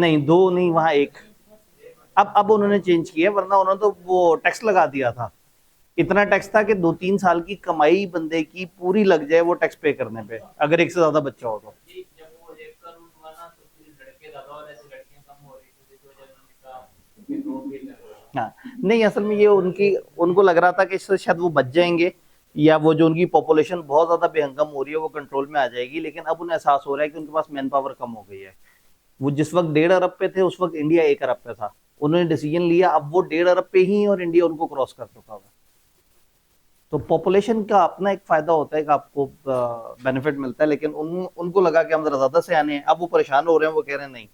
नहीं, दो नहीं, वहां एक। अब उन्होंने चेंज किया, वरना उन्होंने तो वो टैक्स लगा दिया था। इतना टैक्स था कि 2-3 साल की कमाई बंदे की पूरी लग जाए वो टैक्स पे करने पे, अगर एक से ज्यादा बच्चा हो तो। हाँ, नहीं असल में ये उनकी, उनको लग रहा था कि इससे शायद वो बच जाएंगे, या वो जो उनकी पॉपुलेशन बहुत ज्यादा बेहंगम हो रही है वो कंट्रोल में आ जाएगी। लेकिन अब उन्हें एहसास हो रहा है कि उनके पास मैन पावर कम हो गई है। वो जिस वक्त 1.5 अरब पे थे, उस वक्त इंडिया 1 अरब पे था। उन्होंने डिसीजन लिया, अब वो 1.5 अरब पे ही है और इंडिया उनको क्रॉस कर चुका हुआ है। तो पॉपुलेशन का अपना एक फायदा होता है कि आपको बेनिफिट मिलता है, लेकिन उनको लगा कि हम जरा ज्यादा से आने हैं। अब वो परेशान हो रहे हैं, वो कह रहे हैं नहीं।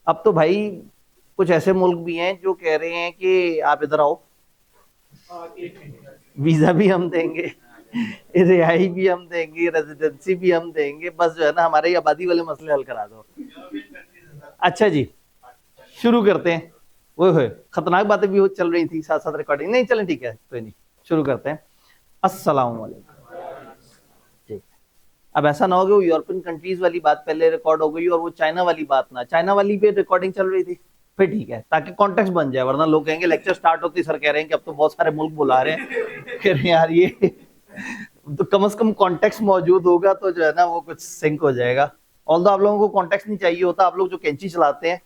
अब तो भाई कुछ ऐसे मुल्क भी हैं जो कह रहे हैं कि आप इधर आओ, वीजा भी हम देंगे, रिहाई भी हम देंगे, रेजिडेंसी भी हम देंगे, बस जो है ना हमारे आबादी वाले मसले हल करा दो। अच्छा जी, शुरू करते हैं। वो खतरनाक बातें भी चल रही थी साथ साथ रिकॉर्डिंग, नहीं चलें ठीक है, कोई नहीं, शुरू करते हैं। अस्सलाम वालेकुम। ठीक। अब ऐसा ना हो कि वो यूरोपियन कंट्रीज वाली बात पहले रिकॉर्ड हो गई और वो चाइना वाली बात ना, चाइना वाली पे रिकॉर्डिंग चल रही थी, फिर ठीक है, ताकि कॉन्टेक्स्ट बन जाए। वरना लोग कहेंगे लेक्चर स्टार्ट होती सर कह रहे हैं कि अब तो बहुत सारे मुल्क बुला रहे हैं, कह रहे हैं यार ये तो कम से कम कॉन्टेक्स्ट मौजूद होगा तो जो है ना वो कुछ सिंक हो जाएगा। ऑल्दो आप लोगों को कॉन्टेक्स्ट नहीं चाहिए होता, आप लोग जो कैंची चलाते हैं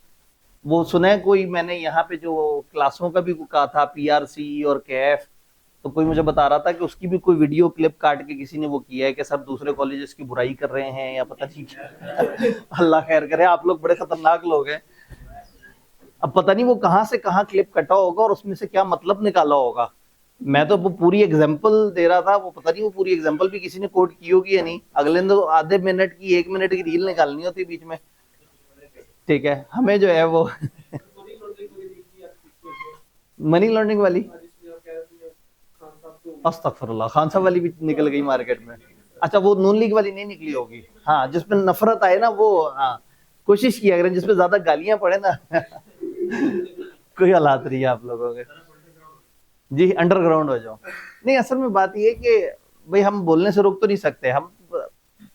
वो सुना है कोई, मैंने यहाँ पे जो क्लासों का भी कहा था, पीआरसी और कैफ, तो कोई मुझे बता रहा था कि उसकी भी कोई वीडियो क्लिप काट के किसी ने वो किया है कि सब दूसरे कॉलेजेस की बुराई कर रहे हैं या पता नहीं क्या। अल्लाह खैर करे, आप लोग बड़े खतरनाक लोग हैं। अब पता नहीं वो कहाँ से कहाँ क्लिप कटा होगा और उसमें से क्या मतलब निकाला होगा। मैं तो वो पूरी एग्जाम्पल दे रहा था, वो पता नहीं वो पूरी एग्जाम्पल भी किसी ने कोट की होगी या नहीं। अगले दिन तो आधे मिनट की, 1 मिनट की रील निकालनी होती बीच में। ठीक है, हमें जो है वो मनी लॉन्ड्रिंग वाली, अस्तगफुरुल्लाह, खान साहब वाली भी निकल गई मार्केट में। अच्छा, वो नून लीग वाली नहीं निकली होगी। हाँ, जिसमें नफरत आए ना वो, हाँ, कोशिश किया करें जिसमें ज्यादा गालियां पड़े ना। कोई हालात नहीं है आप लोगों के जी, अंडरग्राउंड हो जाओ। नहीं, असल में बात ये है कि भाई हम बोलने से रोक तो नहीं सकते। हम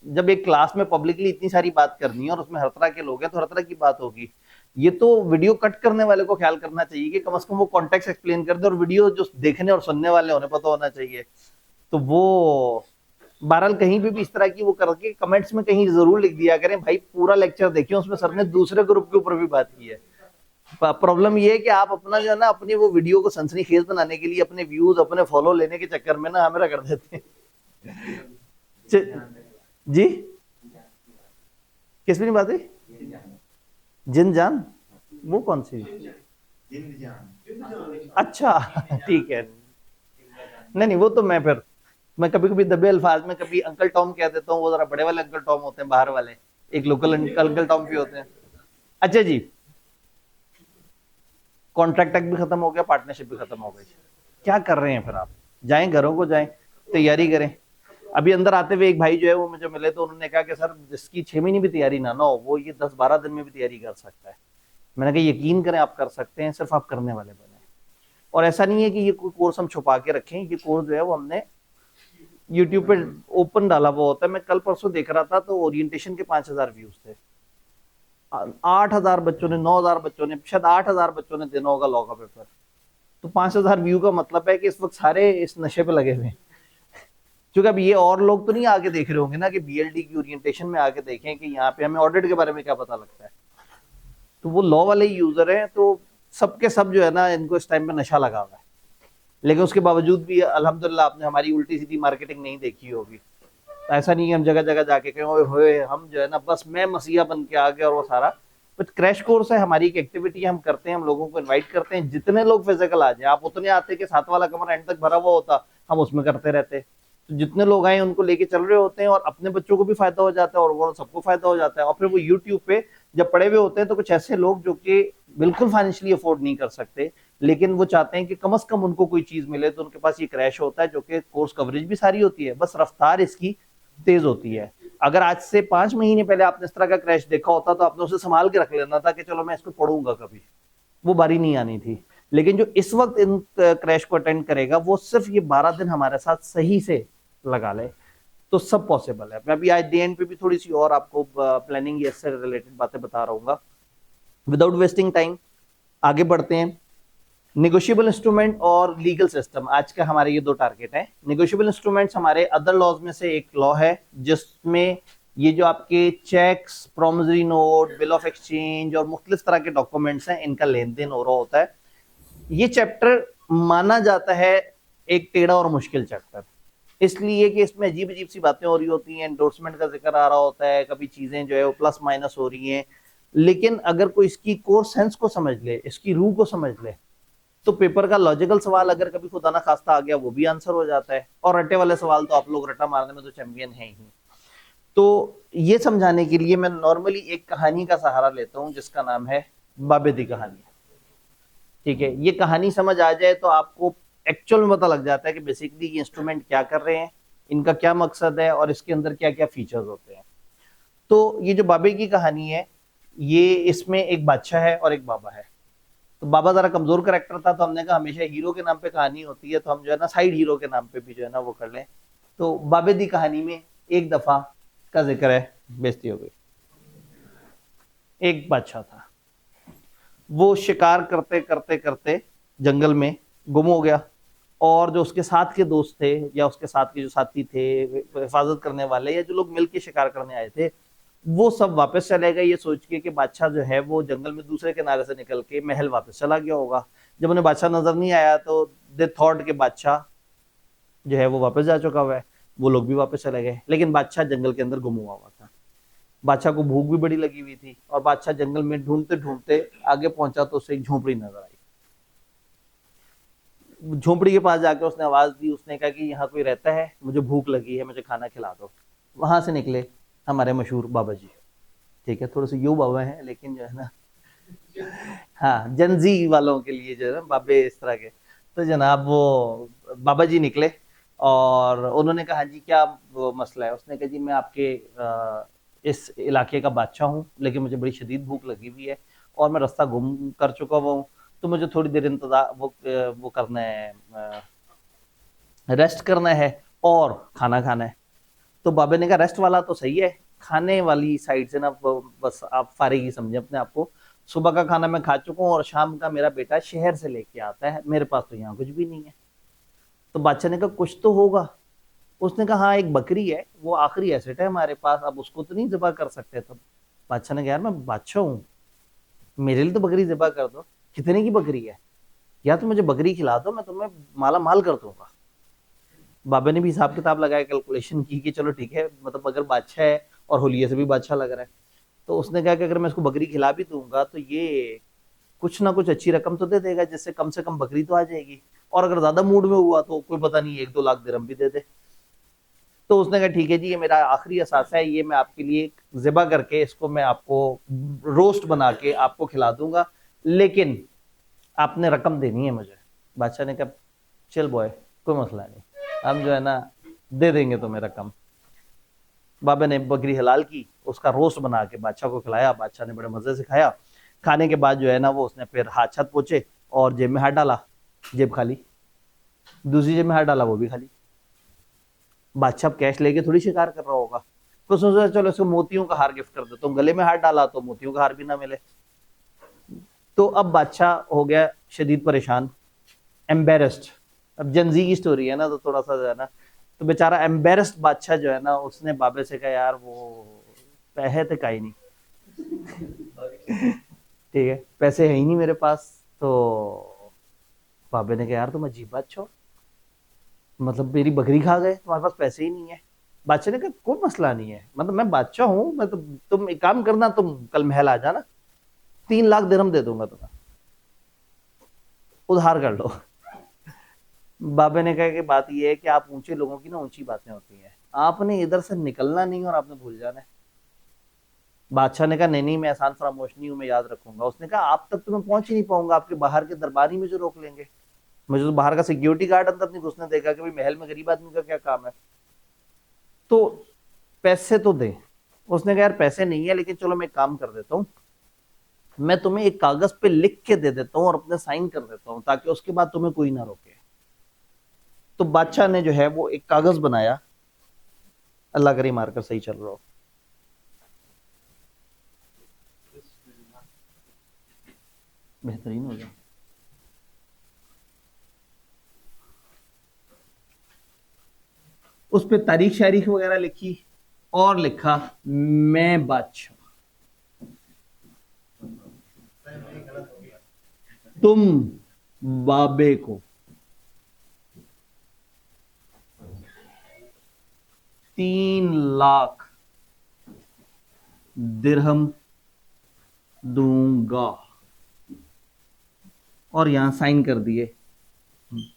जब एक क्लास में पब्लिकली इतनी सारी बात करनी है और उसमें हर तरह के लोग हैं तो हर तरह की बात होगी। ये तो वीडियो कट करने वाले को ख्याल करना चाहिए कि कम से कम वो कॉन्टेक्स्ट एक्सप्लेन कर दे, और वीडियो जो देखने और सुनने वाले उन्हें पता होना चाहिए। तो वो बहरहाल कहीं भी इस तरह की वो करके कमेंट्स में कहीं जरूर लिख दिया करें भाई पूरा लेक्चर देखिए, उसमें सर ने दूसरे ग्रुप के ऊपर भी बात की है। प्रॉब्लम ये है कि आप अपना जो है ना अपनी वो वीडियो को सनसनीखेज बनाने के लिए अपने व्यूज, अपने फॉलो लेने के चक्कर में ना हमें कर देते हैं। जी, किस में बात है? जिन जान, वो कौन सी? अच्छा, ठीक है। नहीं नहीं, वो तो मैं कभी कभी दबे अल्फाज में कभी अंकल टॉम कह देता हूँ, वो जरा बड़े वाले अंकल टॉम होते हैं, बाहर वाले। एक लोकल अंकल टॉम भी होते हैं। अच्छा जी, कॉन्ट्रैक्ट तक भी खत्म हो गया, पार्टनरशिप भी खत्म हो गई। क्या कर रहे हैं फिर आप? जाएं घरों को, जाएं तैयारी करें। अभी अंदर आते हुए एक भाई जो है वो मुझे मिले तो उन्होंने कहा कि सर जिसकी 6 महीने भी तैयारी ना हो वो ये 10-12 दिन में भी तैयारी कर सकता है। मैंने कहा यकीन करें आप कर सकते हैं, सिर्फ आप करने वाले बने। और ऐसा नहीं है कि ये कोई कोर्स हम छुपा के रखें, ये कोर्स जो है वो हमने यूट्यूब पे ओपन डाला हुआ होता है। मैं कल परसों देख रहा था तो ओरिएंटेशन के 5,000 व्यूज थे। 8,000 बच्चों ने, 9,000 बच्चों ने, शायद 8,000 बच्चों ने देना होगा लॉ का पेपर। तो 5,000 व्यू का मतलब है कि इस वक्त सारे इस नशे पे लगे हुए हैं। क्योंकि अब ये और लोग तो नहीं आके देख रहे होंगे ना कि बीएलडी की ओरिएंटेशन में आके देखें कि यहाँ पे हमें ऑडिट के बारे में क्या पता लगता है। तो वो लॉ वाले यूजर हैं, तो सबके सब जो है ना इनको इस टाइम पे नशा लगा हुआ है। लेकिन उसके बावजूद भी अल्हम्दुलिल्लाह आपने हमारी उल्टी सीधी मार्केटिंग नहीं देखी होगी। तो ऐसा नहीं है हम जगह जगह जाके कहें ओए होए हम जो है ना बस मैं मसीहा बन के आ गया और वो सारा। बट क्रैश कोर्स है, हमारी एक एक्टिविटी हम करते हैं, हम लोगों को इनवाइट करते हैं, जितने लोग फिजिकल आ जाए। आप उतने आते कि 7 वाला कमरा एंड तक भरा हुआ होता, हम उसमें करते रहते। तो जितने लोग आए उनको लेके चल रहे होते हैं और अपने बच्चों को भी फायदा हो जाता है और वो सबको फायदा हो जाता है। और फिर वो यूट्यूब पे जब पड़े हुए होते हैं तो कुछ ऐसे लोग जो कि बिल्कुल फाइनेंशियली अफोर्ड नहीं कर सकते, लेकिन वो चाहते हैं कि कम से कम उनको कोई चीज मिले, तो उनके पास ये क्रैश होता है जो कि कोर्स कवरेज भी सारी होती है, बस रफ्तार इसकी तेज होती है। अगर आज से 5 महीने पहले आपने इस तरह का क्रैश देखा होता तो आपने उसे संभाल के रख लेना था कि चलो मैं इसको पढ़ूंगा, कभी वो बारी नहीं आनी थी। लेकिन जो इस वक्त इन क्रैश को अटेंड करेगा वो सिर्फ ये 12 दिन हमारे साथ सही से लगा ले तो सब पॉसिबल है। मैं अभी आज डी एंड पे भी थोड़ी सी और आपको प्लानिंग इससे रिलेटेड बातें बता रहूंगा। विदाउट वेस्टिंग टाइम आगे बढ़ते हैं। नेगोशिएबल इंस्ट्रूमेंट और लीगल सिस्टम, आज का हमारे ये दो टारगेट है। नेगोशिएबल इंस्ट्रूमेंट्स हमारे अदर लॉज में से एक लॉ है जिसमें ये जो आपके cheques, promissory note, bill of exchange और मुख्तलिफ तरह के डॉक्यूमेंट्स हैं, इनका लेन देन हो रहा होता है। ये चैप्टर माना जाता है एक टेढ़ा और मुश्किल चैप्टर, इसलिए कि इसमें अजीब अजीब सी बातें हो रही होती हैं, एंडोर्समेंट का जिक्र आ रहा होता है, कभी चीजें जो है वो प्लस माइनस हो रही हैं। लेकिन अगर कोई इसकी कोर सेंस को समझ ले, इसकी रूह को समझ ले, तो पेपर का लॉजिकल सवाल अगर कभी खुदा ना खास्ता आ गया वो भी आंसर हो जाता है। और रट्टे वाले सवाल तो आप लोग रट्टा मारने में तो चैंपियन हैं ही। तो ये समझाने के लिए मैं नॉर्मली एक कहानी का सहारा लेता हूं जिसका नाम है बाबे दी कहानी। ठीक है, ये कहानी समझ आ जाए तो आपको एक्चुअल में पता लग जाता है कि बेसिकली ये इंस्ट्रूमेंट क्या कर रहे हैं, इनका क्या मकसद है और इसके अंदर क्या क्या फीचर्स होते हैं। तो ये जो बाबे की कहानी है, ये इसमें एक बादशाह है और एक बाबा है। तो बाबा जरा कमजोर करेक्टर था, तो हमने कहा हमेशा हीरो के नाम पे कहानी होती है, तो हम जो है ना साइड हीरो के नाम पे भी जो है ना वो कर लें। तो बाबे दी कहानी में एक दफा का जिक्र है, बेइज्जती हो गई। एक बादशाह था, वो शिकार करते करते करते जंगल में गुम हो गया, और जो उसके साथ के दोस्त थे या उसके साथ के जो साथी थे, हिफाजत करने वाले या जो लोग मिलके शिकार करने आए थे, वो सब वापस चले गए ये सोच के कि बादशाह जो है वो जंगल में दूसरे किनारे से निकल के महल वापस चला गया होगा। जब उन्हें बादशाह नजर नहीं आया तो दे थॉट के बादशाह जो है वो वापस जा चुका हुआ है। वो लोग भी वापस चले गए, लेकिन बादशाह जंगल के अंदर गुम हुआ था। बादशाह को भूख भी बड़ी लगी हुई थी, और बादशाह जंगल में ढूंढते ढूंढते आगे पहुंचा तो उसे एक झोपड़ी नजर आई। झोपड़ी के पास जाकर उसने आवाज दी, उसने कहा कि यहाँ कोई रहता है, मुझे भूख लगी है, मुझे खाना खिला दो। वहां से निकले हमारे मशहूर बाबा जी। ठीक है, थोड़े से यू बाबा हैं, लेकिन जो है ना, हाँ, जनजी वालों के लिए जो है ना बाबे इस तरह के। तो जनाब वो बाबा जी निकले और उन्होंने कहा जी क्या वो मसला है। उसने कहा जी मैं आपके इस इलाके का बादशाह हूँ, लेकिन मुझे बड़ी शदीद भूख लगी हुई है और मैं रास्ता गुम कर चुका हुआ हूँ, तो मुझे थोड़ी देर इंतजार वो करना है, रेस्ट करना है और खाना खाना है। तो बाबे ने कहा रेस्ट वाला तो सही है, खाने वाली साइड से ना बस आप फारिग ही समझे अपने आप को। सुबह का खाना मैं खा चुका हूँ और शाम का मेरा बेटा शहर से लेके आता है, मेरे पास तो यहाँ कुछ भी नहीं है। तो बादशाह ने कहा कुछ तो होगा। उसने कहा हाँ एक बकरी है, वो आखिरी एसेट है हमारे पास, अब उसको तो नहीं ज़िबा कर सकते। तो बादशाह ने कहा यार मैं बादशाह हूँ, मेरे लिए तो बकरी ज़िबा कर दो। कितने की बकरी है, या तो मुझे बकरी खिला दो, मैं तुम्हें माला माल कर दूंगा। बाबा ने भी हिसाब किताब लगाया, कैलकुलेशन की कि चलो ठीक है, मतलब अगर बादशाह है और होलिये से भी बादशाह लग रहा है, तो उसने कहा कि अगर मैं इसको बकरी खिला भी दूंगा तो ये कुछ ना कुछ अच्छी रकम तो दे देगा, जिससे कम से कम बकरी तो आ जाएगी, और अगर ज्यादा मूड में हुआ तो कोई पता नहीं 1-2 लाख दिरहम भी दे दे। तो उसने कहा ठीक है जी, ये मेरा आखिरी असासा है, ये मैं आपके लिए ज़िबा करके इसको मैं आपको रोस्ट बना के आपको खिला दूंगा, लेकिन आपने रकम देनी है मुझे। बादशाह ने कहा चल बॉय, कोई मसला नहीं, हम जो है ना दे देंगे तुम्हें रकम। बाबा ने बकरी हलाल की, उसका रोस्ट बना के बादशाह को खिलाया। बादशाह ने बड़े मजे से खाया। खाने के बाद जो है ना वो उसने फिर हाथ छत पोछे और जेब में हाथ डाला, जेब खाली। दूसरी जेब में हाथ डाला, वो भी खाली। बादशाह कैश लेके थोड़ी शिकार कर रहा होगा, तो सोचा चलो इसको मोतियों का हार गिफ्ट कर देता हूँ। गले में हाथ डाला तो मोतियों का हार भी ना मिले। तो अब बादशाह हो गया शदीद परेशान, एम्बेरस्ड। अब जनजी की स्टोरी है ना, तो थोड़ा सा जो है ना, तो बेचारा एम्बेरस्ड बादशाह जो है ना, उसने बाबे से कहा यार वो पैसे थे का ही नहीं। ठीक है, पैसे है ही नहीं मेरे पास। तो बाबे ने कहा यार तुम अजीब बादशाह, मतलब मेरी बकरी खा गए, तुम्हारे पास पैसे ही नहीं है। बादशाह ने कहा कोई मसला नहीं है, मतलब मैं बादशाह हूँ, मैं तो, तुम एक काम करना, तुम कल महल आ जाना, 3 लाख दिरहम दे दूंगा तुम्हें, उधार कर लो। बाबे ने कहा कि बात यह है कि आप ऊंचे लोगों की ना ऊंची बातें होती हैं, आपने इधर से निकलना नहीं और आपने भूल जाना है। बादशाह ने कहा नहीं नहीं, मैं आसान फरामोश नहीं हूं, मैं याद रखूंगा। उसने कहा आप तक तो मैं पहुंच ही नहीं पाऊंगा, आपके बाहर के दरबार ही मुझे रोक लेंगे, मुझे तो बाहर का सिक्योरिटी गार्ड अंदर नहीं घुसने देगा कि भाई महल में गरीब आदमी का क्या काम है। तो पैसे तो दे। उसने कहा यार पैसे नहीं है, लेकिन चलो मैं एक काम कर देता हूँ, मैं तुम्हें एक कागज पे लिख के दे देता हूँ और अपने साइन कर देता हूँ, ताकि उसके बाद तुम्हें कोई ना रोके। तो बादशाह ने जो है वो एक कागज बनाया, अल्लाह करी मारकर सही चल रहा हो। बेहतरीन हो गया। उस पे तारीख शारीख वगैरह लिखी और लिखा मैं बादशाह, तुम बाबे को 3 लाख दिरहम दूंगा, और यहां साइन कर दिए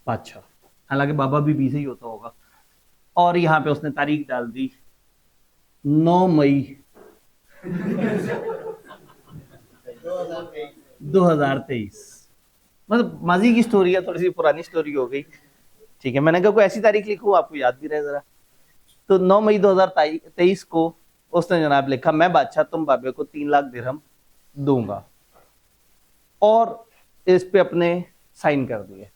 बादशाह। हालांकि बाबा भी बी से ही होता होगा। और यहां पे उसने तारीख डाल दी 9 मई 2023। मतलब माजी की स्टोरी है, थोड़ी सी पुरानी स्टोरी हो गई। ठीक है, मैंने कहा कोई ऐसी तारीख लिखूं आपको याद भी रहे जरा। तो 9 मई 2023 को उसने जनाब लिखा मैं बादशाह, तुम बाबे को 3 लाख दिरहम दूंगा, और इस पे अपने साइन कर दिए।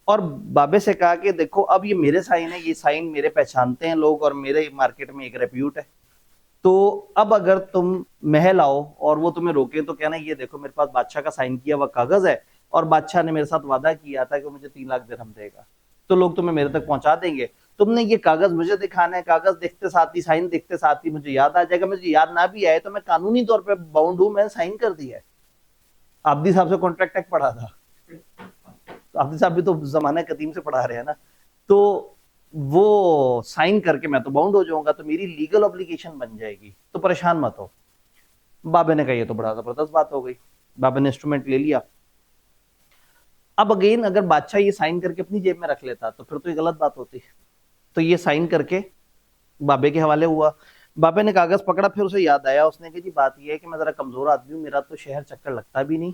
और बाबे से कहा कि देखो अब ये मेरे साइन है, ये साइन मेरे पहचानते हैं लोग, और मेरे मार्केट में एक रेप्यूट है। तो अब अगर तुम महल आओ और वो तुम्हें रोके तो कहना ये देखो मेरे पास बादशाह का साइन किया हुआ कागज है, और बादशाह ने मेरे साथ वादा किया था कि मुझे 3 लाख दिरहम देगा, तो लोग तुम्हें मेरे तक पहुंचा देंगे। तुमने ये कागज मुझे दिखाना है, कागज देखते साथ ही, साइन देखते साथ ही मुझे याद आ जाएगा। मुझे याद ना भी आए तो मैं कानूनी तौर पर बाउंड हूं, मैंने साइन कर दिया है। आब्दी साहब से कॉन्ट्रैक्ट एक्ट पढ़ा था, तो आब्दी साहब भी तो जमाना कदीम से पढ़ा रहे हैं ना, तो वो साइन करके मैं तो बाउंड हो जाऊंगा, तो मेरी लीगल ऑब्लिगेशन बन जाएगी, तो परेशान मत हो। बाबे ने कहा ये तो बड़ा जबरदस्त बात हो गई। बाबे ने इंस्ट्रूमेंट ले लिया। अब अगेन अगर बादशाह ये साइन करके अपनी जेब में रख लेता तो फिर तो ये गलत बात होती। तो ये साइन करके बाबे के हवाले हुआ। बाबे ने कागज पकड़ा, फिर उसे याद आया, उसने कहा जी बात यह है कि मैं जरा कमजोर आदमी हूँ, मेरा तो शहर चक्कर लगता भी नहीं,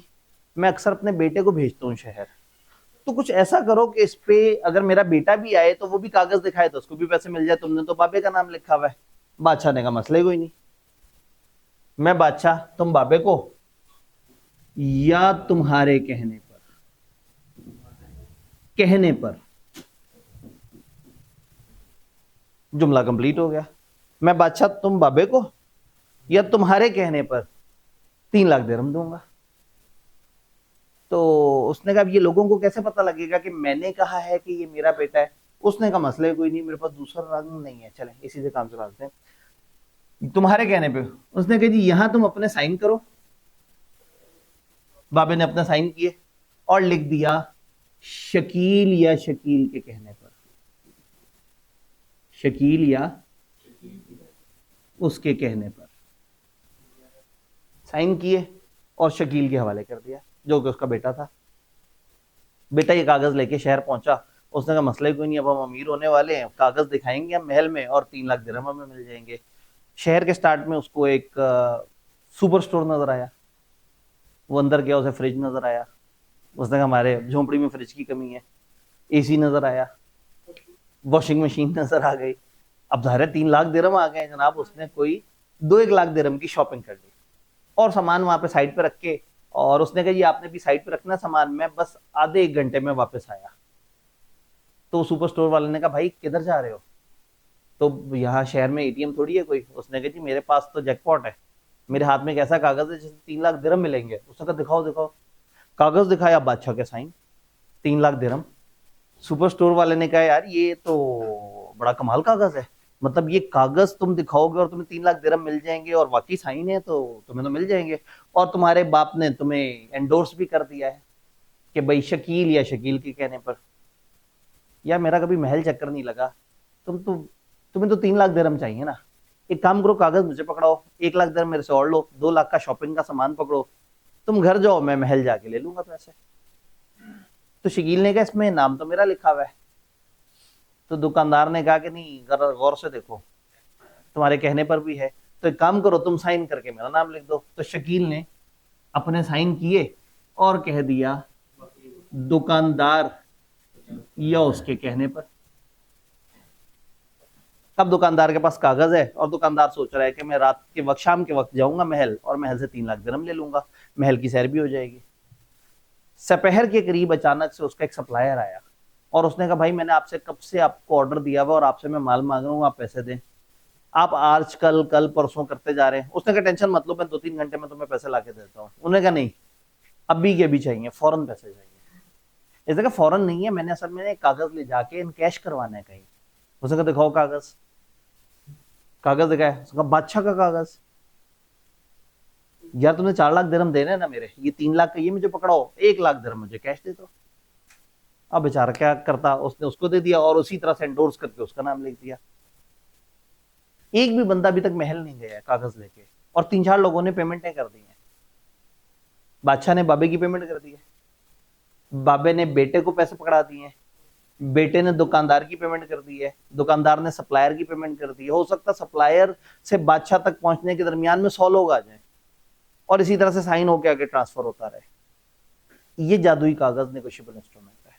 मैं अक्सर अपने बेटे को भेजता हूँ शहर, तो कुछ ऐसा करो कि इस पे अगर मेरा बेटा भी आए तो वो भी कागज दिखाए तो उसको भी पैसे मिल जाए, तुमने तो बाबे का नाम लिखा हुआ है। बादशाह ने कहा मसले कोई नहीं, मैं बादशाह, तुम बाबे को, या तुम्हारे कहने पर जुमला कंप्लीट हो गया। मैं बादशाह तुम बाबे को या तुम्हारे कहने पर 3 लाख दिरहम दूंगा। तो उसने कहा ये लोगों को कैसे पता लगेगा कि मैंने कहा है कि ये मेरा बेटा है। उसने कहा मसले कोई नहीं, मेरे पास दूसरा रंग नहीं है, चले इसी से काम चलाते हैं। तुम्हारे कहने पे उसने कहा जी यहां तुम अपने साइन करो। बाबे ने अपना साइन किए और लिख दिया शकील या शकील के कहने पर, शकील या उसके कहने पर साइन किए और शकील के हवाले कर दिया, जो कि उसका बेटा था। बेटा ये कागज लेके शहर पहुंचा, उसने कहा मसला कोई नहीं, अब हम अमीर होने वाले हैं, कागज दिखाएंगे हम महल में और 3 लाख दिरहम हमें मिल जाएंगे। शहर के स्टार्ट में उसको एक सुपर स्टोर नजर आया, वो अंदर गया, उसे फ्रिज नजर आया, उसने कहा हमारे झोंपड़ी में फ्रिज की कमी है। एसी नजर आया, वॉशिंग मशीन नजर आ गई। अब ज़ाहिर 3 लाख दिरहम आ गए जनाब, उसने कोई 2-1 लाख दिरहम की शॉपिंग कर ली और सामान वहां पे साइड पे रख के, और उसने कहा जी आपने भी साइड पे रखना सामान, मैं बस आधे 1 घंटे में वापस आया। तो सुपर स्टोर वाले ने कहा भाई किधर जा रहे हो? तो यहाँ शहर में एटीएम थोड़ी है कोई। उसने कहा जी मेरे पास तो जैकपॉट है, मेरे हाथ में एक ऐसा कागज है जिससे 3 लाख दिरहम मिलेंगे। उसने कहा दिखाओ दिखाओ। कागज दिखाया, बादशाह के साइन, 3 लाख दिरहम। सुपर स्टोर वाले ने कहा यार ये तो बड़ा कमाल कागज है, मतलब ये कागज तुम दिखाओगे और तुम्हें 3 लाख दिरहम मिल जाएंगे, और वाकई साइन है तो तुम्हें तो मिल जाएंगे, और तुम्हारे बाप ने तुम्हें एंडोर्स भी कर दिया है कि भाई शकील या शकील के कहने पर। यार मेरा कभी महल चक्कर नहीं लगा, तुम्हें तो 3 लाख दिरहम चाहिए ना। एक काम करो, कागज मुझे पकड़ाओ, 1 लाख दिरहम मेरे से और लो, 2 लाख का शॉपिंग का सामान पकड़ो, तुम घर जाओ, मैं महल जाके ले लूंगा पैसे। तो शकील ने कहा इसमें नाम तो मेरा लिखा हुआ है। तो दुकानदार ने कहा कि नहीं, गौर से देखो, तुम्हारे कहने पर भी है, तो एक काम करो तुम साइन करके मेरा नाम लिख दो। तो शकील ने अपने साइन किए और कह दिया दुकानदार या उसके कहने पर। अब दुकानदार के पास कागज है और दुकानदार सोच रहा है कि मैं रात के वक्त, शाम के वक्त जाऊंगा महल, और महल से 3 लाख दिरहम ले लूंगा, महल की सैर भी हो जाएगी। दोपहर के करीब अचानक से उसका एक सप्लायर आया और उसने कहा भाई मैंने आपसे कब से आपको ऑर्डर दिया हुआ और आपसे मैं माल मांग रहा हूँ, आप पैसे दें, आप आज कल कल परसों करते जा रहे हैं। उसने कहा टेंशन मत लो, मैं 2-3 घंटे में तुम्हें पैसे ला के देता हूँ। उन्होंने कहा नहीं, अभी के अभी चाहिए, फौरन पैसे चाहिए। इस जगह फौरन नहीं है, मैंने असल में कागज ले जाके इन कैश करवाना है कहीं। उसने कहा दिखाओ कागज, कागज दिखाया, उसका बादशाह का कागज। यार तुमने 4 लाख दिरहम देने ना मेरे, ये 3 लाख का ये मुझे पकड़ाओ, 1 लाख दिरहम मुझे कैश दे दो। अब बेचारा क्या करता, उसने उसको दे दिया और उसी तरह से एंडोर्स करके उसका नाम लिख दिया। एक भी बंदा अभी तक महल नहीं गया कागज लेके, और 3-4 लोगों ने पेमेंटें कर दी है। बादशाह ने बाबे की पेमेंट कर दी है, बाबे ने बेटे को पैसे पकड़ा दिए, बेटे ने दुकानदार की पेमेंट कर दी है, दुकानदार ने सप्लायर की पेमेंट कर दी है। हो सकता है सप्लायर से बादशाह तक पहुंचने के दरमियान में 100 लोग आ जाएं, और इसी तरह से साइन होकर आगे ट्रांसफर होता रहे। ये जादुई कागज नेगोशिएबल इंस्ट्रूमेंट है।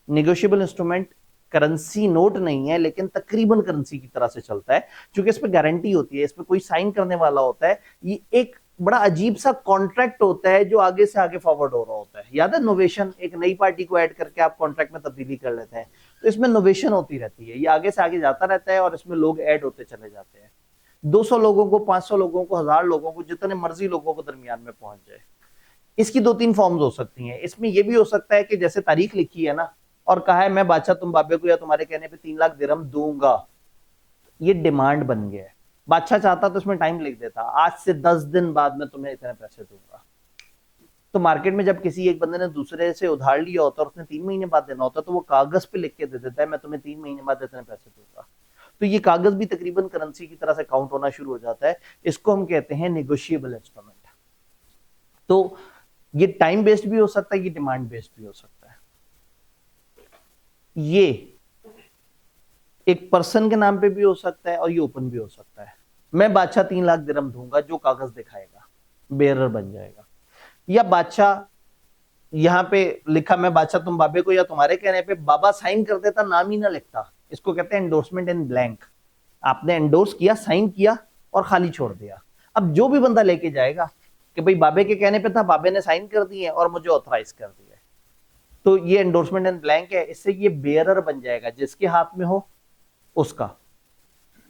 नेगोशिएबल इंस्ट्रूमेंट करेंसी नोट नहीं है, लेकिन तकरीबन करेंसी की तरह से चलता है, क्योंकि इस पे गारंटी होती है, इस पे कोई साइन करने वाला होता है। ये एक बड़ा अजीब सा कॉन्ट्रैक्ट होता है जो आगे से आगे फॉरवर्ड हो रहा होता है। याद है नोवेशन, एक नई पार्टी को ऐड करके आप कॉन्ट्रैक्ट में तब्दीली कर लेते हैं, तो इसमें नोवेशन होती रहती है, ये आगे से आगे जाता रहता है और इसमें लोग ऐड होते चले जाते हैं। 200 लोगों को, 500 लोगों को, 1000 लोगों को, जितने मर्जी लोगों को दरमियान में पहुंच जाए। इसकी 2-3 फॉर्म्स हो सकती हैं। इसमें यह भी हो सकता है कि जैसे तारीख लिखी है ना, और कहा है मैं बादशाह तुम बाबे को या तुम्हारे कहने पे 3 लाख दिरहम दूंगा, ये डिमांड बन गया है। बादशाह चाहता तो इसमें टाइम लिख देता, आज से 10 दिन बाद में तुम्हें इतने पैसे दूंगा। तो मार्केट में जब किसी एक बंदे ने दूसरे से उधार लिया होता है और उसने 3 महीने बाद देना होता है, तो वो कागज पे लिख के दे देता है मैं तुम्हें 3 महीने बाद इतने पैसे दूंगा। तो ये कागज भी तकरीबन करेंसी की तरह से काउंट होना शुरू हो जाता है। इसको हम कहते हैं नेगोशिएबल इंस्ट्रूमेंट। तो ये टाइम बेस्ड भी हो सकता है, ये डिमांड बेस्ड भी हो सकता है। ये एक पर्सन के नाम पे भी हो सकता है और ये ओपन भी हो सकता है। मैं बादशाह 3 लाख दिरहम दूंगा, जो कागज दिखाएगा बेरर बन जाएगा। या बादशाह यहां पे लिखा मैं बादशाह तुम बाबे को, या तुम्हारे कहने पे बाबा साइन कर देता, नाम ही ना लिखता। इसको कहते हैं एंडोर्समेंट इन ब्लैंक। आपने एंडोर्स किया, साइन किया और खाली छोड़ दिया। अब जो भी बंदा लेके जाएगा कि भाई बाबे के कहने पे था, बाबे ने साइन कर दिए और मुझे ऑथराइज कर दिया, तो ये एंडोर्समेंट इन ब्लैंक है। इससे ये बेयरर बन जाएगा, जिसके हाथ में हो उसका।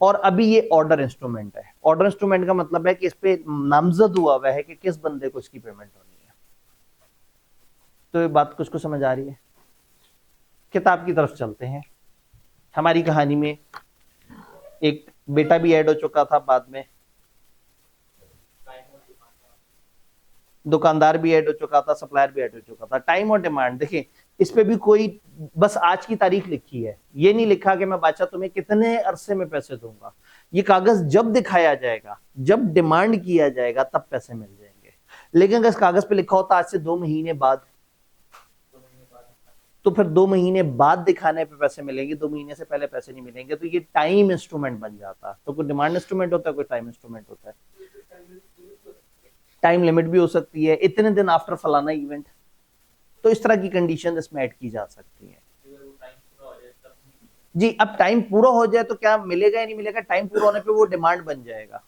और अभी ये ऑर्डर इंस्ट्रूमेंट है। ऑर्डर इंस्ट्रूमेंट का मतलब है कि इस पे नामजद हुआ हुआ है कि किस बंदे को इसकी पेमेंट होनी है। तो ये बात कुछ को समझ आ रही है? किताब की तरफ चलते हैं। हमारी कहानी में एक बेटा भी ऐड हो चुका था, बाद में दुकानदार भी ऐड हो चुका था, सप्लायर भी ऐड हो चुका था। टाइम और डिमांड देखिए, इस पे भी कोई बस आज की तारीख लिखी है, ये नहीं लिखा कि मैं बादशाह तुम्हें कितने अरसे में पैसे दूंगा। ये कागज जब दिखाया जाएगा, जब डिमांड किया जाएगा, तब पैसे मिल जाएंगे। लेकिन अगर इस कागज पे लिखा होता आज से 2 महीने बाद, तो फिर 2 महीने बाद दिखाने पे पैसे मिलेंगे, 2 महीने से पहले पैसे नहीं मिलेंगे। तो ये टाइम इंस्ट्रूमेंट बन जाता। तो कोई डिमांड इंस्ट्रूमेंट होता है, कोई टाइम इंस्ट्रूमेंट होता है। टाइम लिमिट भी हो सकती है, इतने दिन आफ्टर फलाना इवेंट। तो इस तरह की कंडीशन इसमें ऐड की जा सकती है। जी, अब टाइम पूरा हो जाए तो क्या मिलेगा या नहीं मिलेगा? टाइम पूरा होने पे वो डिमांड बन जाएगा,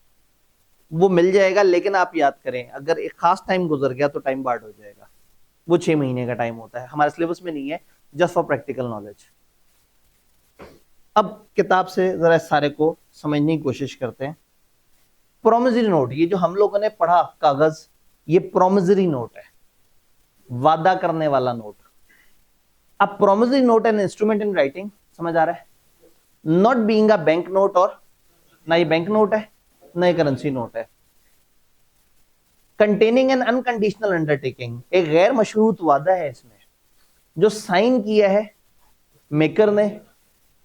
वो मिल जाएगा। लेकिन आप याद करें, अगर एक खास टाइम गुजर गया तो टाइम बार्ड हो जाएगा। वो 6 महीने का टाइम होता है, हमारे सिलेबस में नहीं है, जस्ट फॉर प्रैक्टिकल नॉलेज। अब किताब से जरा सारे को समझने की कोशिश करते हैं। प्रोमिसरी नोट, ये जो हम लोगों ने पढ़ा कागज, ये प्रोमिसरी नोट है, वादा करने वाला नोट। अब promissory note an instrument in writing, समझ आ रहा है? Not being a bank note, और ना ये बैंक नोट है ना ये करेंसी नोट है। कंटेनिंग एन अनकंडीशनल अंडरटेकिंग, एक गैर मशरूत वादा है इसमें, जो साइन किया है मेकर ने।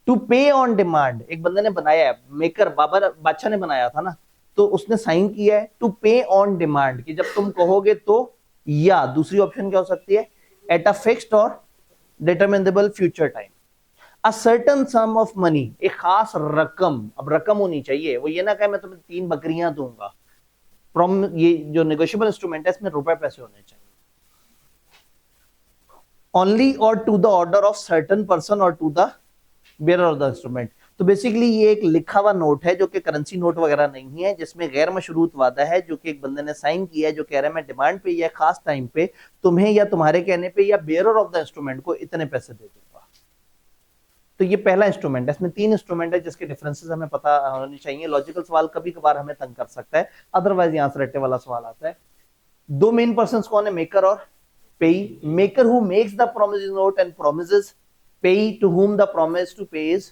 टू पे ऑन डिमांड, एक बंदे ने बनाया है, मेकर बादशाह ने बनाया था ना, तो उसने साइन किया है टू पे ऑन डिमांड, कि जब तुम कहोगे तो। या दूसरी ऑप्शन क्या हो सकती है? एट अ फिक्स्ड और determinable future time. A certain sum of money, एक खास रकम। अब रकम होनी चाहिए, वो ये ना कहे मैं तुम्हें 3 बकरियां दूंगा। ये जो नेगोशिएबल इंस्ट्रूमेंट है, इसमें रुपए पैसे होने चाहिए। ओनली और to the order of certain person और to the bearer of the instrument. तो बेसिकली ये एक लिखा हुआ नोट है, जो कि करेंसी नोट वगैरह नहीं है, जिसमें गैर मशरूत वादा है, जो कि एक बंदे ने साइन किया है, जो कह रहा है मैं डिमांड पे या खास टाइम पे तुम्हें या तुम्हारे कहने पे या बेयरर ऑफ द इंस्ट्रूमेंट को इतने पैसे दे दूंगा। तो ये पहला इंस्ट्रूमेंट है। इसमें 3 इंस्ट्रूमेंट है जिसके डिफरेंसेस हमें पता होने चाहिए। लॉजिकल सवाल कभी कभार हमें तंग कर सकता है, अदरवाइज यहां से रट्टे वाला सवाल आता है। दो मेन पर्सन कौन है, मेकर और payee. Maker who makes the promise note and promises, payee to whom the promise to pay is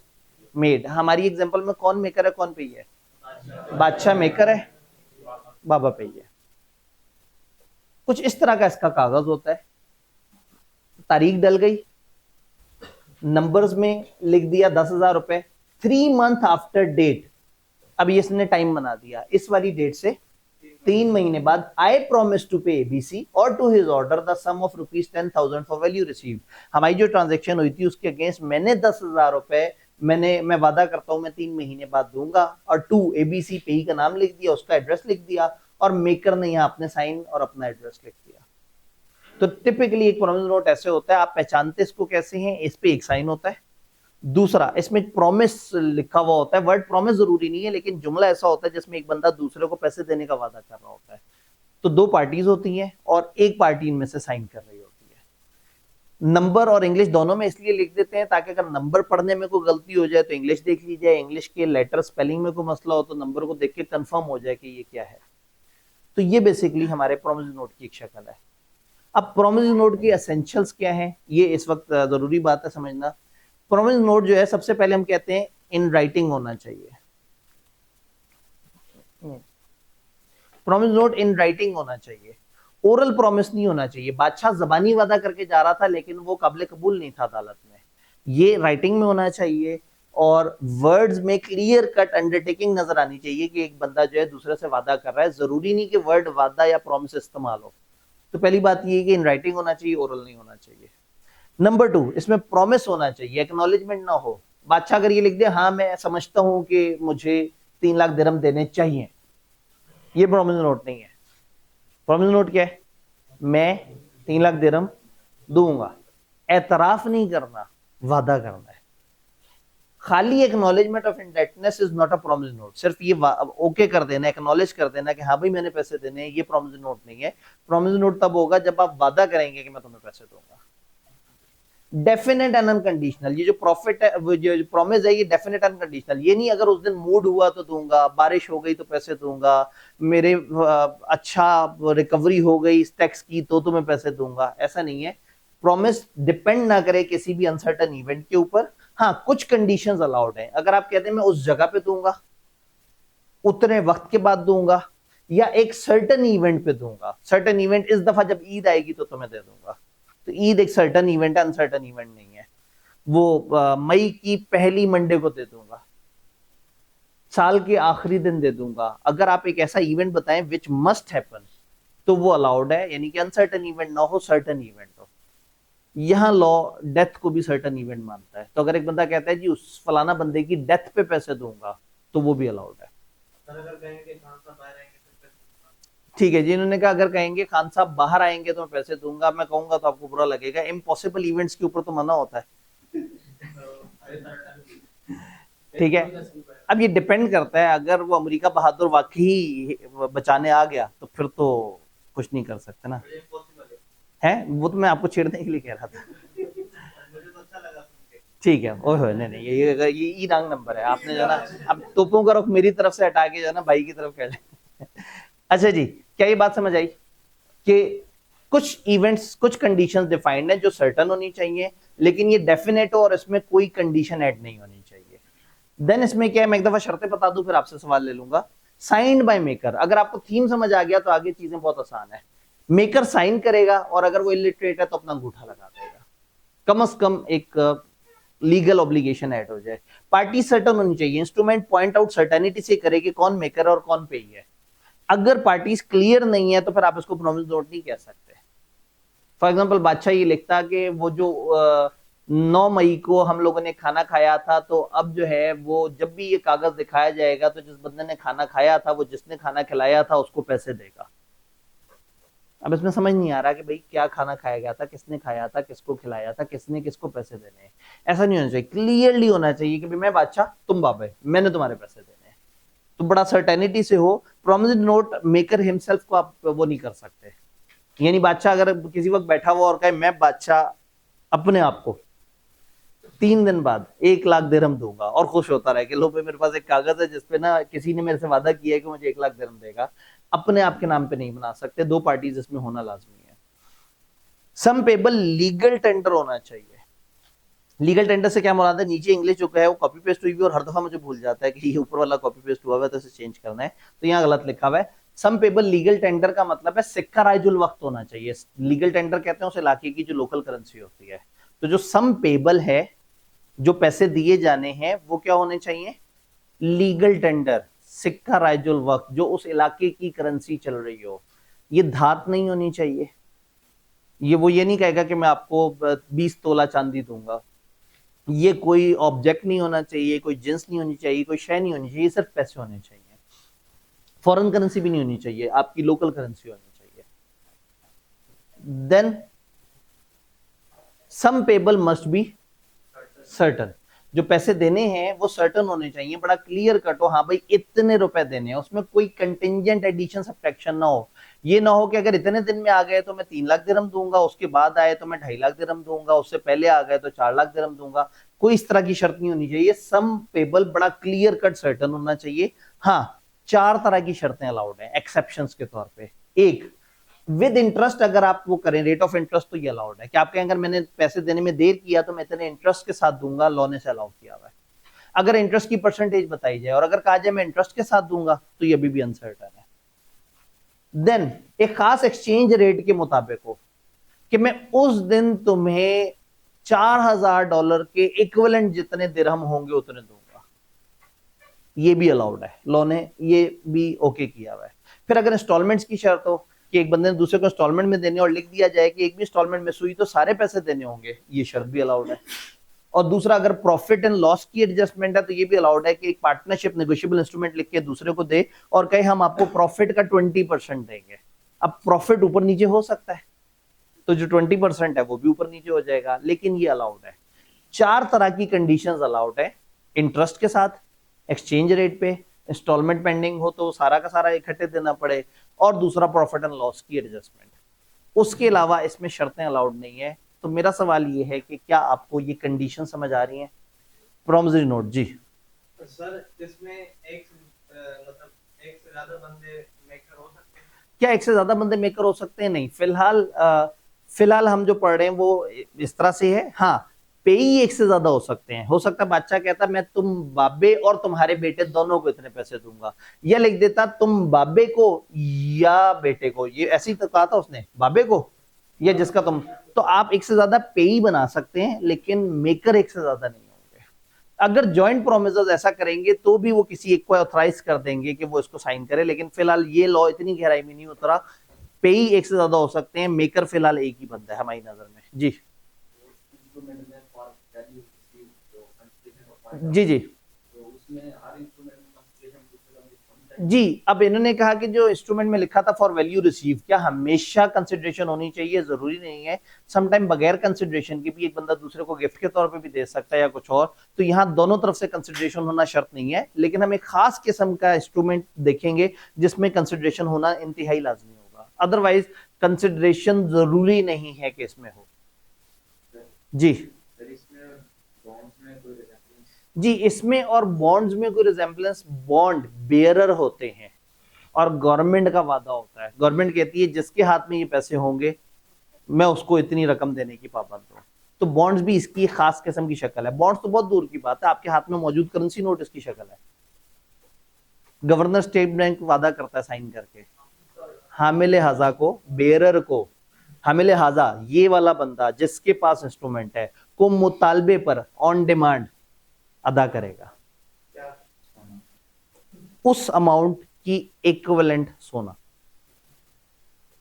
made. हमारी एग्जांपल में कौन मेकर है कौन पेई है, बादशाह मेकर है, बाबा पेई है। कुछ इस तरह का इसका कागज होता है, तारीख डल गई, नंबर्स में लिख दिया 10,000 रुपए, 3 मंथ आफ्टर डेट, अब इसने टाइम बना दिया, इस वाली डेट से 3 महीने बाद I promise to pay ABC or to his order the sum of ₹10,000 for value received. हमारी जो ट्रांजेक्शन हुई थी उसके अगेंस्ट मैंने 10,000 रुपए मैं वादा करता हूं मैं 3 महीने बाद दूंगा, और टू एबीसी पेई का नाम लिख दिया, उसका एड्रेस लिख दिया, और मेकर ने यहां अपने साइन और अपना एड्रेस लिख दिया। तो टिपिकली एक प्रॉमिस नोट ऐसे होता है, आप पहचानते इसको कैसे हैं, इस पे एक साइन होता है, दूसरा इसमें प्रॉमिस लिखा हुआ होता है। वर्ड प्रॉमिस जरूरी नहीं है, लेकिन जुमला ऐसा होता है जिसमें एक बंदा दूसरे को पैसे देने का वादा कर रहा होता है। तो दो पार्टीज होती हैं और एक पार्टी इनमें से साइन कर रही होती है। नंबर और इंग्लिश दोनों में इसलिए लिख देते हैं ताकि अगर नंबर पढ़ने में कोई गलती हो जाए तो इंग्लिश देख ली जाए, इंग्लिश के लेटर स्पेलिंग में कोई मसला हो तो नंबर को देख के कंफर्म हो जाए कि ये क्या है। तो ये बेसिकली हमारे प्रॉमिस नोट की एक शक्ल है। अब प्रॉमिस नोट की एसेंशियल्स क्या है, ये इस वक्त जरूरी बात है समझना। प्रॉमिस नोट जो है सबसे पहले हम कहते हैं इन राइटिंग होना चाहिए। प्रॉमिस नोट इन राइटिंग होना चाहिए, ओरल प्रॉमिस नहीं होना चाहिए। बादशाह जबानी वादा करके जा रहा था लेकिन वो काबिल कबूल नहीं था अदालत में, ये राइटिंग में होना चाहिए। और वर्ड्स में क्लियर कट अंडरटेकिंग नजर आनी चाहिए कि एक बंदा जो है दूसरे से वादा कर रहा है, जरूरी नहीं कि वर्ड वादा या प्रॉमिस इस्तेमाल हो। तो पहली बात ये है कि इन राइटिंग होना चाहिए, ओरल नहीं होना चाहिए। नंबर 2, इसमें प्रॉमिस होना चाहिए, एक्नॉलेजमेंट ना हो। बादशाह अगर ये लिख दे हाँ मैं समझता हूं कि मुझे 3 लाख दिरहम देने चाहिए, ये प्रॉमिस नोट नहीं है। प्रॉमिस नोट क्या है, मैं 3 लाख दिरहम दूंगा, एतराफ नहीं करना, वादा करना है। खाली acknowledgement of indebtedness is not a promise note. सिर्फ ये ओके कर देना, एक्नॉलेज कर देना कि हाँ भाई मैंने पैसे देने हैं, ये प्रॉमिस नोट नहीं है। प्रॉमिस नोट तब होगा जब आप वादा करेंगे कि मैं तुम्हें पैसे दूंगा। डेफिनेट एंड अनकंडीशनल, ये जो प्रॉफिट है, वो जो प्रॉमिस है, ये डेफिनेट अनकंडीशनल। ये नहीं अगर उस दिन मूड हुआ तो दूंगा, बारिश हो गई तो पैसे दूंगा, मेरे अच्छा रिकवरी हो गई इस टैक्स की तो तुम्हें पैसे दूंगा, ऐसा नहीं है। प्रॉमिस डिपेंड ना करे किसी भी अनसर्टन इवेंट के ऊपर। हाँ कुछ कंडीशंस अलाउड हैं, अगर आप कहते हैं मैं उस जगह पे दूंगा, उतने वक्त के बाद दूंगा, या एक सर्टन इवेंट पे दूंगा। सर्टन इवेंट इस दफा जब ईद आएगी तो तुम्हें दे दूंगा, तो ईद एक सर्टन इवेंट है, अनसर्टन इवेंट नहीं है। वो मई की पहली मंडे को दे दूंगा, साल के आखिरी दिन दे दूंगा। अगर आप एक ऐसा इवेंट बताएं विच मस्ट हैपन तो वो अलाउड है, यानी कि अनसर्टन इवेंट ना हो, सर्टन इवेंट हो। यहां लॉ डेथ को भी सर्टन इवेंट मानता है। तो अगर एक बंदा कहता है जी उस फलाना बंदे की डेथ पे पैसे दूंगा तो वो भी अलाउड है। ठीक है जी, इन्होंने कहा अगर कहेंगे खान साहब बाहर आएंगे तो मैं पैसे दूंगा, मैं कहूंगा तो आपको बुरा लगेगा। इम्पॉसिबल इवेंट्स के ऊपर तो मना होता है। ठीक है, अब ये डिपेंड करता है, अगर वो अमेरिका बहादुर वाकई बचाने आ गया तो फिर तो कुछ नहीं कर सकते ना, है वो तो मैं आपको छेड़ने के लिए कह रहा था। ठीक है, ओह नहीं ये रंग नंबर है, आपने जो ना अब तोपों का रुख मेरी तरफ से हटा के जो ना भाई की तरफ कर ले। अच्छा जी, क्या ये बात समझ आई कि कुछ इवेंट्स, कुछ कंडीशंस डिफाइंड है जो सर्टन होनी चाहिए, लेकिन ये डेफिनेट हो और इसमें कोई कंडीशन ऐड नहीं होनी चाहिए। देन इसमें क्या है, मैं एक दफा शर्तें बता दूं फिर आपसे सवाल ले लूंगा। साइंड बाय मेकर, अगर आपको थीम समझ आ गया तो आगे चीजें बहुत आसान है। मेकर साइन करेगा और अगर वो इलिटरेट है तो अपना अंगूठा लगा देगा, कम से कम एक लीगल ऑब्लिगेशन ऐड हो जाए। पार्टी सर्टन होनी चाहिए, इंस्ट्रूमेंट पॉइंट आउट सर्टेनिटी से करे कि कौन मेकर और कौन पेई है। अगर पार्टीज क्लियर नहीं है तो फिर आप इसको प्रॉमिस नोट नहीं कह सकते। फॉर एग्जांपल बादशाह ये लिखता कि वो जो 9 मई को हम लोगों ने खाना खाया था, तो अब जो है वो जब भी ये कागज दिखाया जाएगा तो जिस बंदे ने खाना खाया था वो जिसने खाना खिलाया था उसको पैसे देगा। अब इसमें समझ नहीं आ रहा कि भाई क्या खाना खाया गया था, किसने खाया था, किसको खिलाया था, किसने किसको पैसे देने हैं। ऐसा नहीं होना चाहिए, क्लियरली होना चाहिए कि मैं बादशाह तुम बाबा, मैंने तुम्हारे पैसे देने हैं, तो बड़ा सर्टेनिटी से हो। प्रॉमिस नोट मेकर हिमसेल्फ को आप वो नहीं कर सकते, यानी बादशाह अगर किसी वक्त बैठा हुआ और कहे मैं बादशाह अपने आप को 3 दिन बाद 1 लाख दिरहम दूंगा और खुश होता रहे कि लो भाई मेरे पास एक कागज है जिसपे ना किसी ने मेरे से वादा किया है कि मुझे 1 लाख दिरहम देगा, अपने आप के नाम पे नहीं बना सकते, दो पार्टीज इसमें होना लाजमी है। सम पेबल लीगल टेंडर होना चाहिए। लीगल टेंडर से क्या मुराद है, नीचे इंग्लिश जो है वो कॉपी पेस्ट हुई भी और हर दफा मुझे भूल जाता है कि ये ऊपर वाला कॉपी पेस्ट हुआ है तो इसे चेंज करना है, तो यहाँ गलत लिखा हुआ है। सम पेबल लीगल टेंडर का मतलब है सिक्का राइजुल वक्त होना चाहिए। लीगल टेंडर कहते हैं उस इलाके की जो लोकल करेंसी होती है। तो जो सम पेबल है, जो पैसे दिए जाने हैं, वो क्या होने चाहिए, लीगल टेंडर, सिक्का राइजुल वक्त, जो उस इलाके की करेंसी चल रही हो। ये धात नहीं होनी चाहिए। ये नहीं कहेगा कि मैं आपको 20 तोला चांदी दूंगा। ये कोई ऑब्जेक्ट नहीं होना चाहिए, कोई जिन्स नहीं होनी चाहिए, कोई शय नहीं होनी चाहिए, सिर्फ पैसे होने चाहिए। फॉरेन करेंसी भी नहीं होनी चाहिए, आपकी लोकल करेंसी होनी चाहिए। Then sum payable must be certain, जो पैसे देने हैं वो सर्टन होने चाहिए, बड़ा क्लियर कट हो, हाँ भाई इतने रुपए देने हैं, उसमें कोई कंटिंजेंट एडिशन सब्ट्रैक्शन ना हो। ये ना हो कि अगर इतने दिन में आ गए तो मैं 3 लाख दिरहम दूंगा, उसके बाद आए तो मैं 2.5 लाख दिरहम दूंगा, उससे पहले आ गए तो 4 लाख दिरहम दूंगा। कोई इस तरह की शर्त नहीं होनी चाहिए। सम पेबल बड़ा क्लियर कट सर्टन होना चाहिए। हाँ, 4 तरह की शर्तें अलाउड है एक्सेप्शंस के तौर पे। एक, विद इंटरेस्ट, अगर आप वो करें रेट ऑफ इंटरेस्ट तो ये अलाउड है कि आपके अगर मैंने पैसे देने में देर किया तो मैं इतने इंटरेस्ट के साथ दूंगा, लॉ ने से अलाउ किया हुआ है। अगर इंटरेस्ट की परसेंटेज बताई जाए और अगर कहा जाए मैं इंटरेस्ट के साथ दूंगा तो ये अभी भी अनसर्टन है। देन एक खास एक्सचेंज रेट के मुताबिक हो कि मैं उस दिन तुम्हें $4000 के इक्विवेलेंट जितने दिरहम होंगे उतने दूंगा, ये भी अलाउड है, लॉ ने ये भी ओके किया हुआ है। फिर अगर इंस्टॉलमेंट्स की शर्त हो कि एक बंदे ने दूसरे को इंस्टॉलमेंट में देने और लिख दिया जाए कि एक भी इंस्टॉलमेंट मिस हुई तो सारे पैसे देने होंगे, ये शर्त भी अलाउड है। और दूसरा, अगर प्रॉफिट एंड लॉस की एडजस्टमेंट है तो ये भी अलाउड है कि एक पार्टनरशिप नेगोशिएबल इंस्ट्रूमेंट लिख के दूसरे को दे और कहे हम आपको प्रॉफिट का 20% देंगे। अब प्रॉफिट ऊपर नीचे हो सकता है, तो जो 20% है वो भी ऊपर नीचे हो जाएगा, लेकिन ये अलाउड है। 4 तरह की कंडीशंस अलाउड है, इंटरेस्ट के साथ, एक्सचेंज रेट पे, इंस्टॉलमेंट पेंडिंग हो तो सारा का सारा इकट्ठे देना पड़े, और दूसरा प्रॉफिट एंड लॉस की एडजस्टमेंट। उसके अलावा इसमें शर्तें अलाउड नहीं है। तो मेरा सवाल ये है कि क्या आपको ये कंडीशन समझ आ रही हैं? प्रॉमिसरी नोट जी सर, इसमें एक मतलब एक से ज्यादा बंदे मेकर हो सकते हैं? क्या एक से ज्यादा बंदे मेकर हो सकते हैं? नहीं, फिलहाल हम जो पढ़ रहे हैं वो इस तरह से है। हाँ, पेई एक से ज्यादा हो सकते हैं। हो सकता है बादशाह कहता मैं तुम बाबे और तुम्हारे बेटे दोनों को इतने पैसे दूंगा, या लिख देता तुम बाबे को या बेटे को, ये ऐसे ही तो कहा था उसने, बाबे को या जिसका तुम। तो आप एक से ज्यादा पेई बना सकते हैं, लेकिन मेकर एक से ज्यादा नहीं होंगे। अगर जॉइंट प्रोमिस ऐसा करेंगे तो भी वो किसी एक को ऑथराइज कर देंगे कि वो इसको साइन करे, लेकिन फिलहाल ये लॉ इतनी गहराई में नहीं उतरा। पेई एक से ज्यादा हो सकते हैं, मेकर फिलहाल एक ही बंदा है हमारी नजर में। जी जी जी जी। अब इन्होंने कहा कि जो इंस्ट्रूमेंट में लिखा था फॉर वैल्यू रिसीव, क्या हमेशा कंसिडरेशन होनी चाहिए? जरूरी नहीं है, समटाइम बगैर कंसिडरेशन की भी एक बंदा दूसरे को गिफ्ट के तौर पे भी दे सकता है या कुछ और। तो यहाँ दोनों तरफ से कंसिडरेशन होना शर्त नहीं है, लेकिन हम एक खास किस्म का इंस्ट्रूमेंट देखेंगे जिसमें कंसिडरेशन होना इंतहाई लाजमी होगा। अदरवाइज कंसिडरेशन जरूरी नहीं है कि इसमें हो। जी जी, इसमें और बॉन्ड्स में कोई रिजेम्बलेंस, बॉन्ड बेयरर होते हैं और गवर्नमेंट का वादा होता है। गवर्नमेंट कहती है जिसके हाथ में ये पैसे होंगे मैं उसको इतनी रकम देने की पाबंद हूं। तो बॉन्ड्स भी इसकी खास किस्म की शक्ल है। बॉन्ड्स तो बहुत दूर की बात है, आपके हाथ में मौजूद करेंसी नोट इसकी शक्ल है। गवर्नर स्टेट बैंक वादा करता है साइन करके, हामिले हाजा को, बेयरर को, हामिले हाजा ये वाला बंदा जिसके पास इंस्ट्रूमेंट है को मुतालबे पर ऑन डिमांड अदा करेगा उस अमाउंट की इक्विवेलेंट सोना।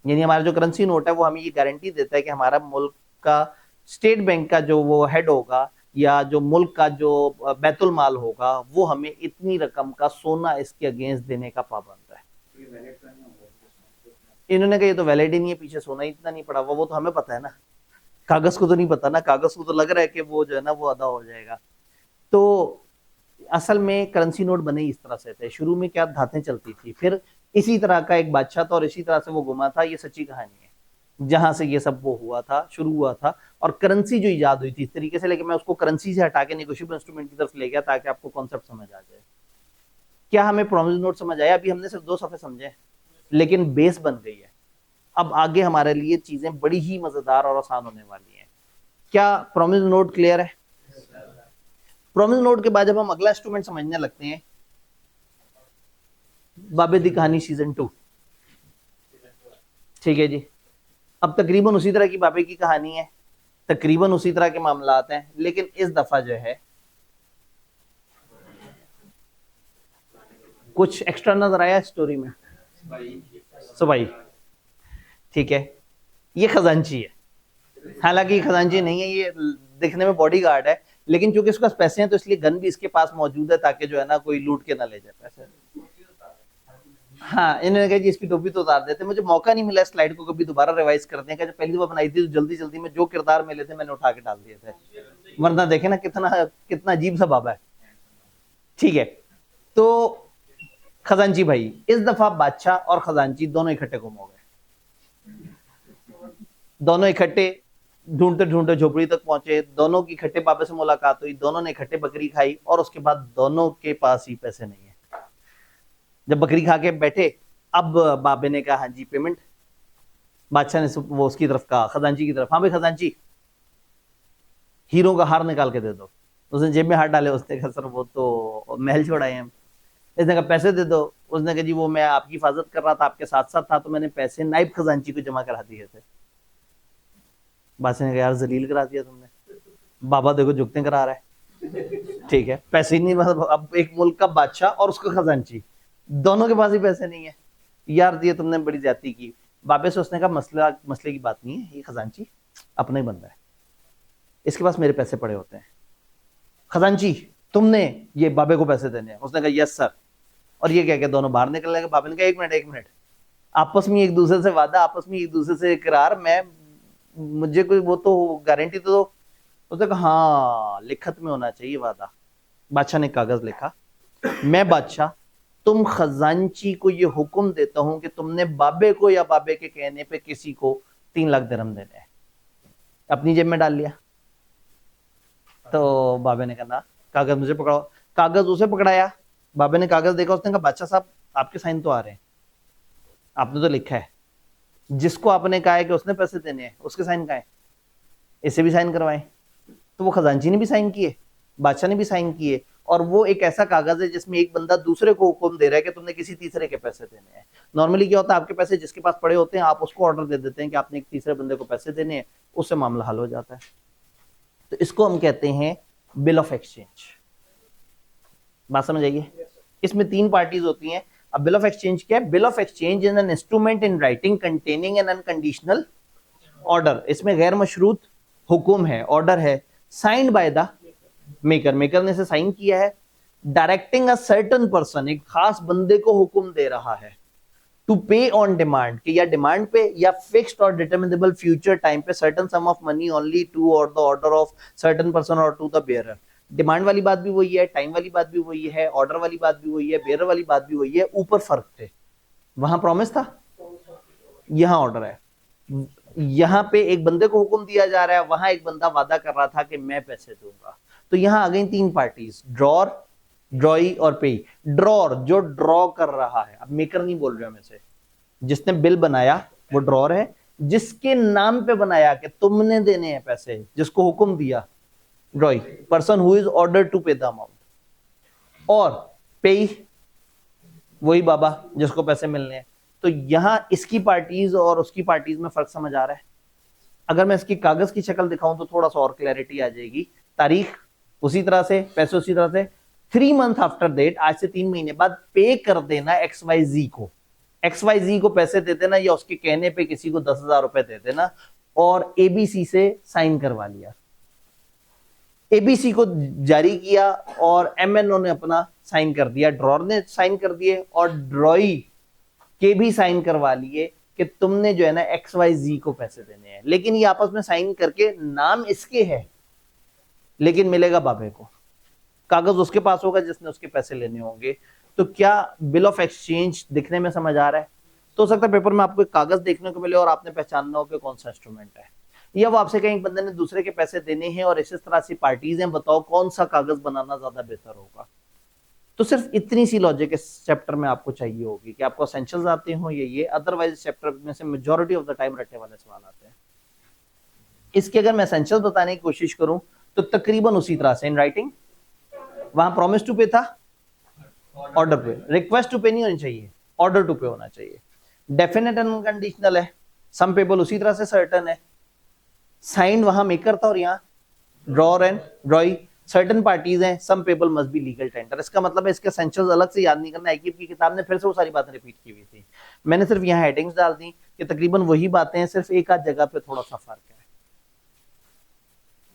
यानी हमारा जो करेंसी नोट है वो हमें ये गारंटी देता है कि हमारा मुल्क का स्टेट बैंक का जो वो हेड होगा या जो मुल्क का जो बैतुल माल होगा वो हमें इतनी रकम का सोना इसके अगेंस्ट देने का पाबंद है। इन्होंने कहा ये तो वैलिड ही नहीं है, पीछे सोना ही इतना नहीं पड़ा हुआ। वो तो हमें पता है ना, कागज को तो नहीं पता ना, कागज को तो लग रहा है कि वो जो है ना वो अदा हो जाएगा। तो असल में करेंसी नोट बने इस तरह से थे। शुरू में क्या धातें चलती थी, फिर इसी तरह का एक बादशाह था और इसी तरह से वो गुमा था। ये सच्ची कहानी है, जहां से ये सब वो हुआ था, शुरू हुआ था। और करेंसी जो इजाद हुई थी इस तरीके से, लेकिन मैं उसको करेंसी से हटा के नेगोशिएबल इंस्ट्रूमेंट की तरफ ले गया ताकि आपको कॉन्सेप्ट समझ आ जाए। क्या हमें प्रॉमिस नोट समझ आया? अभी हमने सिर्फ 2 सफ़े समझे। लेकिन बेस बन गई है। अब आगे हमारे लिए चीजें बड़ी ही मजेदार और आसान होने वाली हैं। क्या प्रॉमिस नोट क्लियर है? प्रॉमिस नोट के बाद जब हम अगला इंस्ट्रूमेंट समझने लगते हैं, बाबे दी कहानी सीजन 2, ठीक है जी। अब तकरीबन उसी तरह की बाबे की कहानी है, तकरीबन उसी तरह के मामलात हैं, लेकिन इस दफा जो है कुछ एक्स्ट्रा नजर आया स्टोरी में। सुबाई, ठीक है, ये खजांची है। हालांकि ये खजांची नहीं है, ये दिखने में बॉडीगार्ड है, लेकिन चूंकि इसके पास पैसे हैं तो इसलिए गन भी इसके पास मौजूद है, ताकि जो है ना कोई लूट के ना ले जाए पैसे। हाँ, इन्होंने कहा जी इसकी टोपी तो उतार देते। मुझे मौका नहीं मिला स्लाइड को कभी दोबारा रिवाइज करने का। जब पहली दफा बनाई थी तो जल्दी जल्दी में जो किरदार मिले थे मैंने उठा के डाल दिए थे, वरना देखे ना कितना कितना अजीब सा बाबा है। ठीक है, तो खजांची भाई, इस दफा बादशाह और खजांची दोनों इकट्ठे गुम हो गए। दोनों इकट्ठे ढूंढते ढूंढते झोपड़ी तक पहुंचे, दोनों की इकट्ठे बाबे से मुलाकात हुई, दोनों ने इकट्ठे बकरी खाई, और उसके बाद दोनों के पास ही पैसे नहीं है। जब बकरी खा के बैठे, अब बाबे ने कहा हाँ जी पेमेंट। बादशाह ने वो उसकी तरफ कहा, खजांची की तरफ, हाँ भाई खजांची हीरो का हार निकाल के दे दो। उसने जेब में हाथ डाले, उसने कहा सर वो तो महल छोड़ाए हैं। इसने कहा पैसे दे दो। उसने कहा जी वो मैं आपकी हिफाजत कर रहा था, आपके साथ साथ था, तो मैंने पैसे नाइब खजांची को जमा करा दिए थे। बादशाह ने कहा यार जलील करा दिया तुमने, बाबा देखो जुगते करा रहा है। ठीक है, पैसे ही नहीं, मतलब अब एक मुल्क का बादशाह और उसका खजांची दोनों के पास ही पैसे नहीं है। यार ये तुमने बड़ी ज्यादती की। बाबे से उसने कहा मसले की बात नहीं है, ये खजांची अपना ही बंदा है, इसके पास मेरे पैसे पड़े होते हैं। खजांची तुमने ये बाबे को पैसे देने हैं। उसने कहा यस सर। और ये क्या दोनों बाहर निकल गए। बाबे ने कहा एक मिनट, आपस में एक दूसरे से वादा, आपस में एक दूसरे से इकरार, मैं मुझे कोई वो तो गारंटी तो दो। उसने कहा हाँ लिखत में होना चाहिए वादा। बादशाह ने कागज लिखा, मैं बादशाह तुम खजांची को ये हुक्म देता हूं कि तुमने बाबे को या बाबे के कहने पे किसी को 3 लाख दिरहम देने हैं। अपनी जेब में डाल लिया। तो बाबे ने कहा कागज मुझे पकड़ाओ। कागज उसे पकड़ाया, बाबे ने कागज देखा, उसने कहा बादशाह साहब आपके साइन तो आ रहे हैं, आपने तो लिखा है, जिसको आपने कहा है कि उसने पैसे देने हैं उसके साइन कहाँ है, इसे भी साइन करवाएं। तो वो खजांची ने भी साइन किए, बादशाह ने भी साइन किए, और वो एक ऐसा कागज है जिसमें एक बंदा दूसरे को हुक्म दे रहा है कि तुमने किसी तीसरे के पैसे देने हैं। नॉर्मली क्या होता है, आपके पैसे जिसके पास पड़े होते हैं आप उसको ऑर्डर दे देते हैं कि आपने एक तीसरे बंदे को पैसे देने हैं, उससे मामला हल हो जाता है। तो इसको हम कहते हैं बिल ऑफ एक्सचेंज। बात समझ आइए? इसमें 3 पार्टीज होती हैं। अब बिल ऑफ एक्सचेंज क्या है? Bill of exchange is an instrument in writing containing N unconditional order. इसमें गैर मशरूत हुक्म है, ऑर्डर है, signed by the maker, maker ने इसे साइन किया है, डायरेक्टिंग अ सर्टेन पर्सन, एक खास बंदे को हुक्म दे रहा है, टू पे ऑन डिमांड, कि या डिमांड पे या फिक्स्ड और डिटरमिनेबल फ्यूचर टाइम पे certain sum of money only to और the order of certain person और टू द बेयरर। डिमांड वाली बात भी वही है, टाइम वाली बात भी वही है, ऑर्डर वाली बात भी वही है, बेयरर वाली बात भी वही है। ऊपर फर्क थे, वहां प्रॉमिस था, यहां ऑर्डर है। यहां पे एक बंदे को हुक्म दिया जा रहा है, वहां एक बंदा वादा कर रहा था कि मैं पैसे दूंगा। तो यहां आ गई 3 पार्टीज, ड्रॉर, ड्रॉई और पेई। ड्रॉर जो ड्रॉ कर रहा है, अब मेकर नहीं बोल रहे मैं से, जिसने बिल बनाया वो ड्रॉर है, जिसके नाम पे बनाया कि तुमने देने हैं पैसे, जिसको हुक्म दिया drawee, person who is order to pay the amount, और पेई वही बाबा जिसको पैसे मिलने हैं। तो यहां इसकी पार्टीज और उसकी पार्टीज में फर्क समझ आ रहा है। अगर मैं इसकी कागज की शक्ल दिखाऊं तो थोड़ा सा और क्लैरिटी आ जाएगी। तारीख उसी तरह से, पैसे उसी तरह से, 3 मंथ आफ्टर डेट, आज से 3 महीने बाद पे कर देना XYZ को, XYZ को पैसे दे देना, या उसके कहने पे किसी को 10,000 रुपए दे देना, और ABC से साइन करवा लिया। ABC को जारी किया और MNO ने अपना साइन कर दिया, ड्रॉर ने साइन कर दिए, और ड्रॉई के भी साइन करवा लिए कि तुमने जो है ना XYZ को पैसे देने हैं। लेकिन ये आपस में साइन करके नाम इसके है, लेकिन मिलेगा बाबे को, कागज उसके पास होगा जिसने उसके पैसे लेने होंगे। तो क्या बिल ऑफ एक्सचेंज दिखने में समझ आ रहा है? तो हो सकता है पेपर में आपको एक कागज देखने को मिले और आपने पहचानना हो कि कौन सा इंस्ट्रूमेंट है, या वो आपसे कहीं बंदे ने दूसरे के पैसे देने हैं और इस तरह से पार्टीज हैं, बताओ कौन सा कागज बनाना ज्यादा बेहतर होगा। तो सिर्फ इतनी सी लॉजिक इस चैप्टर में आपको चाहिए होगी कि आपको एसेंशियल्स आते हो ये, अदरवाइज चैप्टर में से मेजॉरिटी ऑफ द टाइम रटने वाले सवाल आते हैं। इसके अगर मैं एसेंशियल्स बताने की कोशिश करूं तो तकरीबन उसी तरह से इन राइटिंग, वहां प्रॉमिस टू पे था, ऑर्डर पे, रिक्वेस्ट टू पे नहीं होनी चाहिए, ऑर्डर टू पे होना चाहिए। डेफिनेट एंड अनकंडीशनल है, सम पेबल उसी तरह से सर्टन है, साइंड वहां मेकर था और यहाँ drawer and drawee, certain parties हैं, sum payable must be legal tender. इसका मतलब है इसके एसेंशियल्स अलग से याद नहीं करना, एकीब की किताब ने फिर से वो सारी बातें रिपीट की हुई थी, मैंने सिर्फ यहाँ हेडिंग्स डाल दी कि तकरीबन वही बातें हैं, सिर्फ एक आध जगह पे थोड़ा सा फर्क है।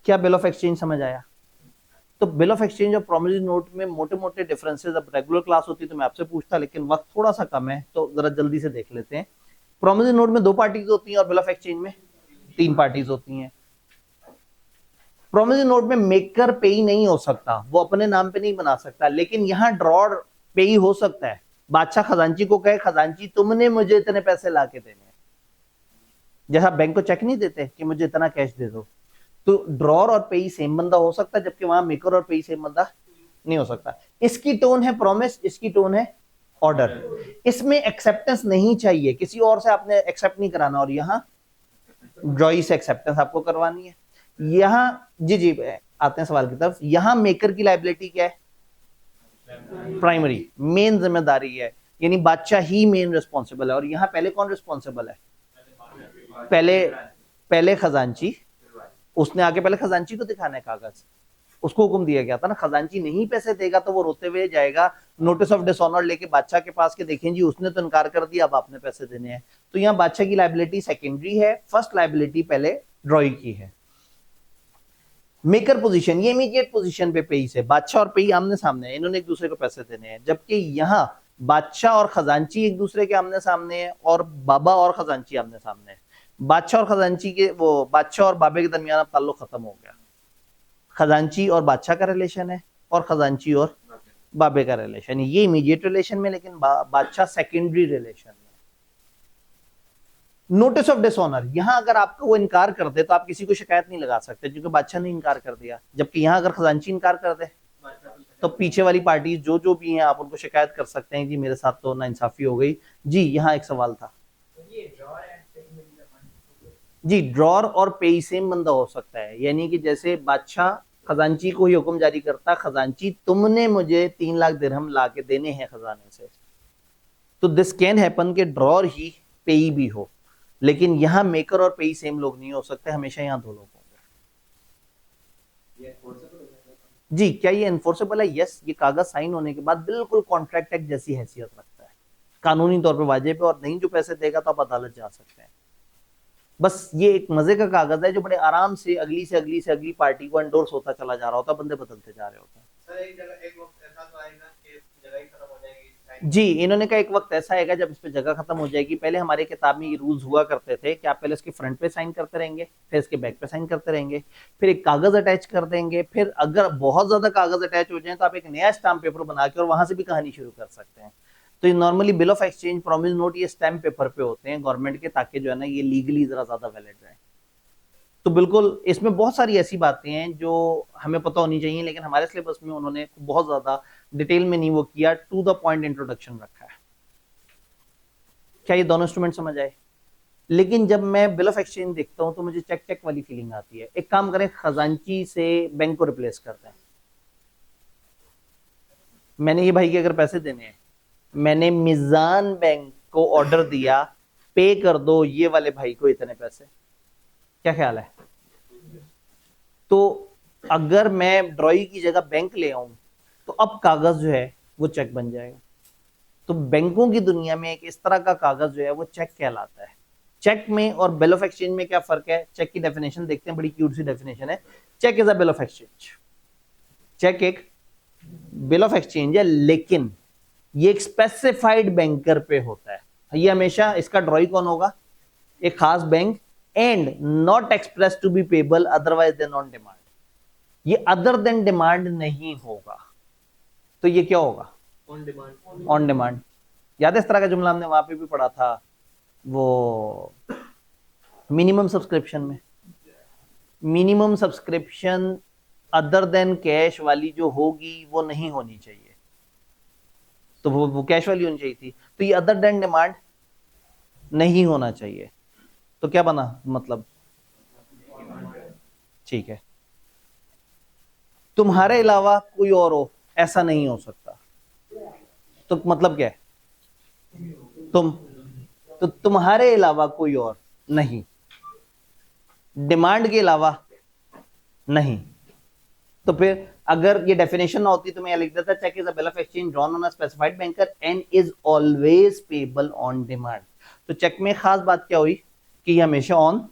क्या बिल ऑफ एक्सचेंज समझ आया? तो बिल ऑफ एक्सचेंज और प्रॉमिसरी नोट में मोटे मोटे डिफरेंसेस, अब रेगुलर क्लास होती तो मैं आपसे पूछता, लेकिन वक्त थोड़ा सा कम है तो जरा जल्दी से देख लेते हैं। प्रॉमिसरी नोट में 2 पार्टीज होती हैं और बिल ऑफ एक्सचेंज में 3 पार्टीज होती हैं। प्रॉमिसरी नोट में मेकर पेई नहीं हो सकता, वो अपने नाम पे नहीं बना सकता, लेकिन यहां ड्रॉर पेई हो सकता है। बादशाह खजांची को कहे, खजांची तुमने मुझे इतने पैसे ला के देने हैं, जैसा बैंक को चेक नहीं देते कि मुझे इतना कैश दे दो, तो ड्रॉर और पेई सेम बंदा हो सकता है, जबकि वहां मेकर और पेई सेम बंदा नहीं हो सकता। इसकी टोन है प्रॉमिस, इसकी टोन है ऑर्डर। इसमें एक्सेप्टेंस नहीं चाहिए, किसी और से आपने एक्सेप्ट नहीं कराना, और यहां ड्रॉई से एक्सेप्टेंस आपको करवानी है। यहां जी आते हैं सवाल की तरफ, यहां मेकर की लायबिलिटी क्या है? प्राइमरी, मेन जिम्मेदारी है, यानी बादशाह ही मेन रिस्पॉन्सिबल है। और यहां पहले कौन रिस्पॉन्सिबल है? पहले खजांची, उसने आके पहले खजांची को दिखाना है कागज, उसको हुक्म दिया गया था ना, खजांची नहीं पैसे देगा तो वो रोते हुए जाएगा नोटिस ऑफ डिसऑनर लेके बादशाह के पास के, देखें जी उसने तो इनकार कर दिया, अब आपने पैसे देने हैं। तो यहाँ बादशाह की लायबिलिटी सेकेंडरी है, फर्स्ट लायबिलिटी पहले ड्रॉई की है। मेकर पोजीशन, ये इमीडिएट पोजीशन पे पेई से, बादशाह और पेई आमने सामने है, इन्होंने एक दूसरे को पैसे देने हैं, जबकि यहाँ बादशाह और खजांची एक दूसरे के आमने सामने है, और बाबा और खजांची आमने सामने है। बादशाह और खजांची के, वो बादशाह और बाबे के दरमियान अब ताल्लुक खत्म हो गया, खजांची और बादशाह का रिलेशन है और खजांची और बाबे का रिलेशन है, ये इमीडिएट रिलेशन में, लेकिन बादशाह सेकेंडरी रिलेशन में। नोटिस ऑफ डिसऑनर, यहां अगर आपको वो इनकार कर दे तो आप किसी को शिकायत नहीं लगा सकते, क्योंकि बादशाह ने इनकार कर दिया, जबकि यहां अगर खजांची इनकार कर दे तो पीछे वाली पार्टी जो भी हैं आप उनको शिकायत कर सकते हैं, जी मेरे साथ तो नाइंसाफी हो गई। जी यहाँ एक सवाल था जी, ड्रॉर और पेई सेम बंदा हो सकता है, यानी कि जैसे बादशाह खजांची को ही हुक्म जारी करता, खजांची तुमने मुझे 3 लाख दिरहम ला के देने हैं खजाने से, तो दिस कैन हैपन कि ड्रॉर ही पेई भी हो, लेकिन यहां मेकर और पेई सेम लोग नहीं हो सकते, हमेशा यहां 2 लोग होंगे। जी क्या ये एनफोर्सेबल है? यस, ये कागज साइन होने के बाद बिल्कुल कॉन्ट्रैक्ट एक्ट जैसी हैसियत रखता है, कानूनी तौर पे वाजिब है, और नहीं जो पैसे देगा तो आप अदालत जा सकते हैं। बस ये एक मजे का कागज है जो बड़े आराम से अगली पार्टी को एंडोर्स होता चला जा रहा होता, बंदे बदलते जा रहे होते हैं। सर एक जगह एक वक्त ऐसा तो आएगा कि जगह ही खत्म हो जाएगी। जी इन्होंने कहा एक वक्त ऐसा आएगा जब इस पे जगह खत्म हो जाएगी। पहले हमारे किताब में ये रूल्स हुआ करते थे कि आप पहले इसके फ्रंट पे साइन करते रहेंगे, फिर इसके बैक पे साइन करते रहेंगे, फिर एक कागज अटैच कर देंगे, फिर अगर बहुत ज्यादा कागज अटैच हो जाए तो आप एक नया स्टाम्प पेपर बना के और वहां से भी कहानी शुरू कर सकते हैं। तो ये normally bill of exchange, promise note, ये स्टैम्प पेपर पे होते हैं गवर्नमेंट के, ताकि जो है ना ये लीगली जरा ज्यादा वैलिड रहे। तो बिल्कुल इसमें बहुत सारी ऐसी बातें हैं जो हमें पता होनी चाहिए, लेकिन हमारे सिलेबस में उन्होंने बहुत ज्यादा डिटेल में नहीं वो किया, टू द पॉइंट इंट्रोडक्शन रखा है। क्या ये दोनों इंस्ट्रूमेंट समझ आए? लेकिन जब मैं बिल ऑफ एक्सचेंज देखता हूं तो मुझे चेक चेक वाली फीलिंग आती है। एक काम करें, खजांची से बैंक को रिप्लेस करते हैं। मैंने ये भाई के अगर पैसे देने हैं, मैंने मिजान बैंक को ऑर्डर दिया पे कर दो ये वाले भाई को इतने पैसे, क्या ख्याल है? तो अगर मैं ड्रॉई की जगह बैंक ले आऊं तो अब कागज जो है वो चेक बन जाएगा। तो बैंकों की दुनिया में एक इस तरह का कागज जो है वो चेक कहलाता है। चेक में और बिल ऑफ एक्सचेंज में क्या फर्क है? चेक की डेफिनेशन देखते हैं, बड़ी क्यूट सी डेफिनेशन है। Cheque is a bill of exchange, cheque एक बिल ऑफ एक्सचेंज है, लेकिन ये एक स्पेसिफाइड बैंकर पे होता है। ये हमेशा, इसका ड्रॉई कौन होगा? एक खास bank, and not express to be payable otherwise than on demand. ये अदर देन डिमांड नहीं होगा, तो ये क्या होगा? On demand. On demand. याद है इस तरह का जुमला हमने वहां पे भी पढ़ा था, वो मिनिमम सब्सक्रिप्शन में। Minimum subscription other than cash वाली जो होगी वो नहीं होनी चाहिए, तो वो कैश वाली होनी चाहिए थी। तो ये अदर देन डिमांड नहीं होना चाहिए। तो क्या बना मतलब, ठीक है, तुम्हारे अलावा कोई और हो ऐसा नहीं हो सकता। तो मतलब क्या है, तुम, तो तुम्हारे अलावा कोई और नहीं, डिमांड के अलावा नहीं। तो फिर अगर ये डेफिनेशन ना होती तो मैं लिख देता cheque is a bill of exchange drawn on a specified banker and is always payable on demand. तो चेक में खास बात क्या हुई कि ये हमेशा ऑन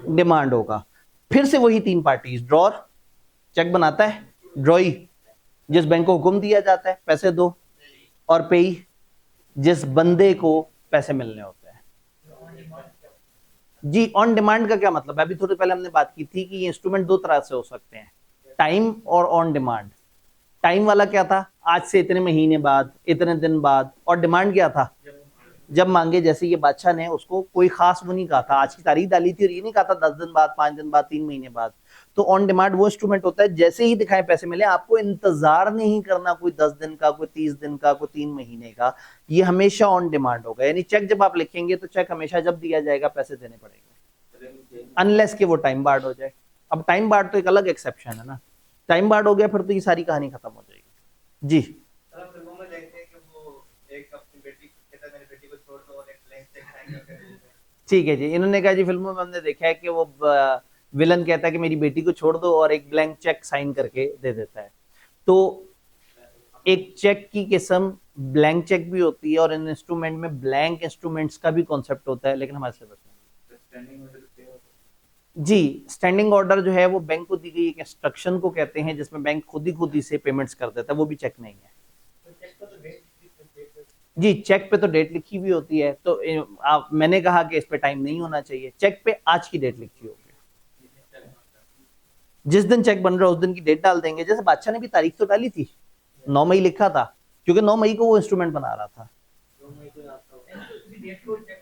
डिमांड होगा। फिर से वही तीन पार्टीज, ड्रॉर चेक बनाता है, ड्रॉई जिस बैंक को हुक्म दिया जाता है पैसे दो, और पेई जिस बंदे को पैसे मिलने होते हैं। जी ऑन डिमांड का क्या मतलब है, अभी थोड़ी पहले हमने बात की थी कि ये इंस्ट्रूमेंट दो तरह से हो सकते हैं, टाइम और ऑन डिमांड। टाइम वाला क्या था, आज से इतने महीने बाद, इतने दिन बाद, और डिमांड क्या था, जब मांगे। जैसे ये बादशाह ने उसको कोई खास वो नहीं कहा था, आज की तारीख डाली थी और ये नहीं कहा था 10 दिन बाद, 5 दिन बाद, 3 महीने बाद। तो ऑन डिमांड वो इंस्ट्रूमेंट होता है जैसे ही दिखाए पैसे मिले, आपको इंतजार नहीं करना कोई 10 दिन का, कोई 30 दिन का, कोई 3 महीने का, ये हमेशा ऑन डिमांड होगा। यानी चेक जब आप लिखेंगे तो चेक हमेशा जब दिया जाएगा पैसे देने पड़ेंगे, अनलेस कि वो टाइम बार्ड हो जाए। अब टाइम बार्ड तो एक अलग एक्सेप्शन है ना, टाइम बार्ड हो गया फिर तो ये सारी कहानी खत्म हो जाएगी। जी सर फिल्मों में देखते हैं कि वो एक अपनी बेटी कहता है मेरी बेटी को छोड़ दो और एक ब्लैंक चेक साइन करके दे देते हैं। ठीक है जी, इन्होंने कहा जी फिल्मों में हमने देखा है कि वो विलन कहता है कि मेरी बेटी को छोड़ दो और एक ब्लैंक चेक साइन करके दे देता है। तो एक चेक की किस्म ब्लैंक चेक भी होती है और इन इंस्ट्रूमेंट में ब्लैंक इंस्ट्रूमेंट्स का भी कॉन्सेप्ट होता है, लेकिन हमारे सिलेबस में जी स्टैंडिंग ऑर्डर जो है वो बैंक को दी गई एक इंस्ट्रक्शन को कहते हैं, जिसमें बैंक खुद ही से पेमेंट्स कर देता है, वो भी चेक नहीं है। जी चेक पे तो डेट लिखी हुई होती है, तो मैंने कहा कि इस पे टाइम नहीं होना चाहिए, चेक पे आज की डेट लिखी होगी, जिस दिन चेक बन रहा है उस दिन की डेट डाल देंगे। जैसे बादशाह ने भी तारीख तो डाली थी, 9 मई लिखा था, क्योंकि 9 मई को वो इंस्ट्रूमेंट बना रहा था।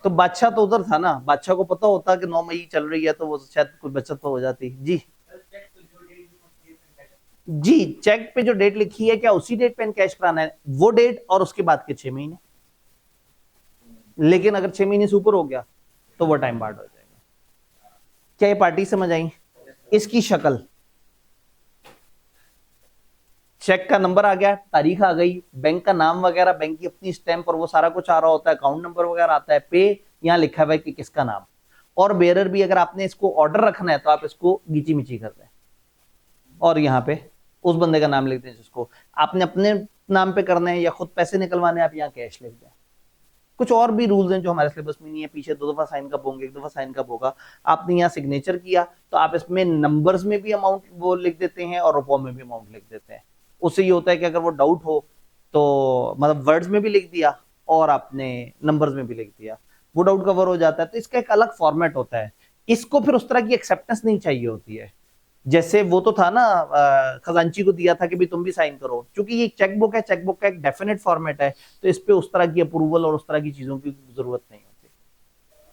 तो बादशाह तो उधर था ना, बादशाह को पता होता कि 9 मई चल रही है तो वो शायद कुछ बचत तो हो जाती। जी जी चेक पे जो डेट लिखी है क्या उसी डेट पे कैश कराना है, वो डेट और उसके बाद के 6 महीने। लेकिन अगर 6 महीने से ऊपर हो गया तो वो टाइम बार्ड हो जाएगा। क्या ये पार्टी समझ आई? इसकी शक्ल, चेक का नंबर आ गया, तारीख आ गई, बैंक का नाम वगैरह, बैंक की अपनी स्टैंप और वो सारा कुछ आ रहा होता है, अकाउंट नंबर वगैरह आता है, पे यहाँ लिखा हुआ है कि किसका नाम, और बेरर भी अगर आपने इसको ऑर्डर रखना है तो आप इसको गीची मिची कर दें और यहाँ पे उस बंदे का नाम लिख दें जिसको आपने अपने नाम पे करना है, या खुद पैसे निकलवाने आप यहाँ कैश लिख दें। कुछ और भी रूल्स हैं जो हमारे सिलेबस में नहीं है, पीछे 2 दफा साइन कब होंगे, 1 दफा साइन कब होगा। आपने यहाँ सिग्नेचर किया तो आप इसमें नंबर्स में भी अमाउंट वो लिख देते हैं और रुपयों में भी अमाउंट लिख देते हैं। उससे ये होता है कि अगर वो डाउट हो तो मतलब वर्ड्स में भी लिख दिया और आपने नंबर्स में भी लिख दिया, वो डाउट कवर हो जाता है। तो इसका एक अलग फॉर्मेट होता है, इसको फिर उस तरह की एक्सेप्टेंस नहीं चाहिए होती है। जैसे वो तो था ना खजांची को दिया था कि भी तुम भी साइन करो, क्योंकि ये चेकबुक है, चेकबुक का एक डेफिनेट फॉर्मेट है, तो इस पे उस तरह की अप्रूवल और उस तरह की चीजों की जरूरत नहीं होती।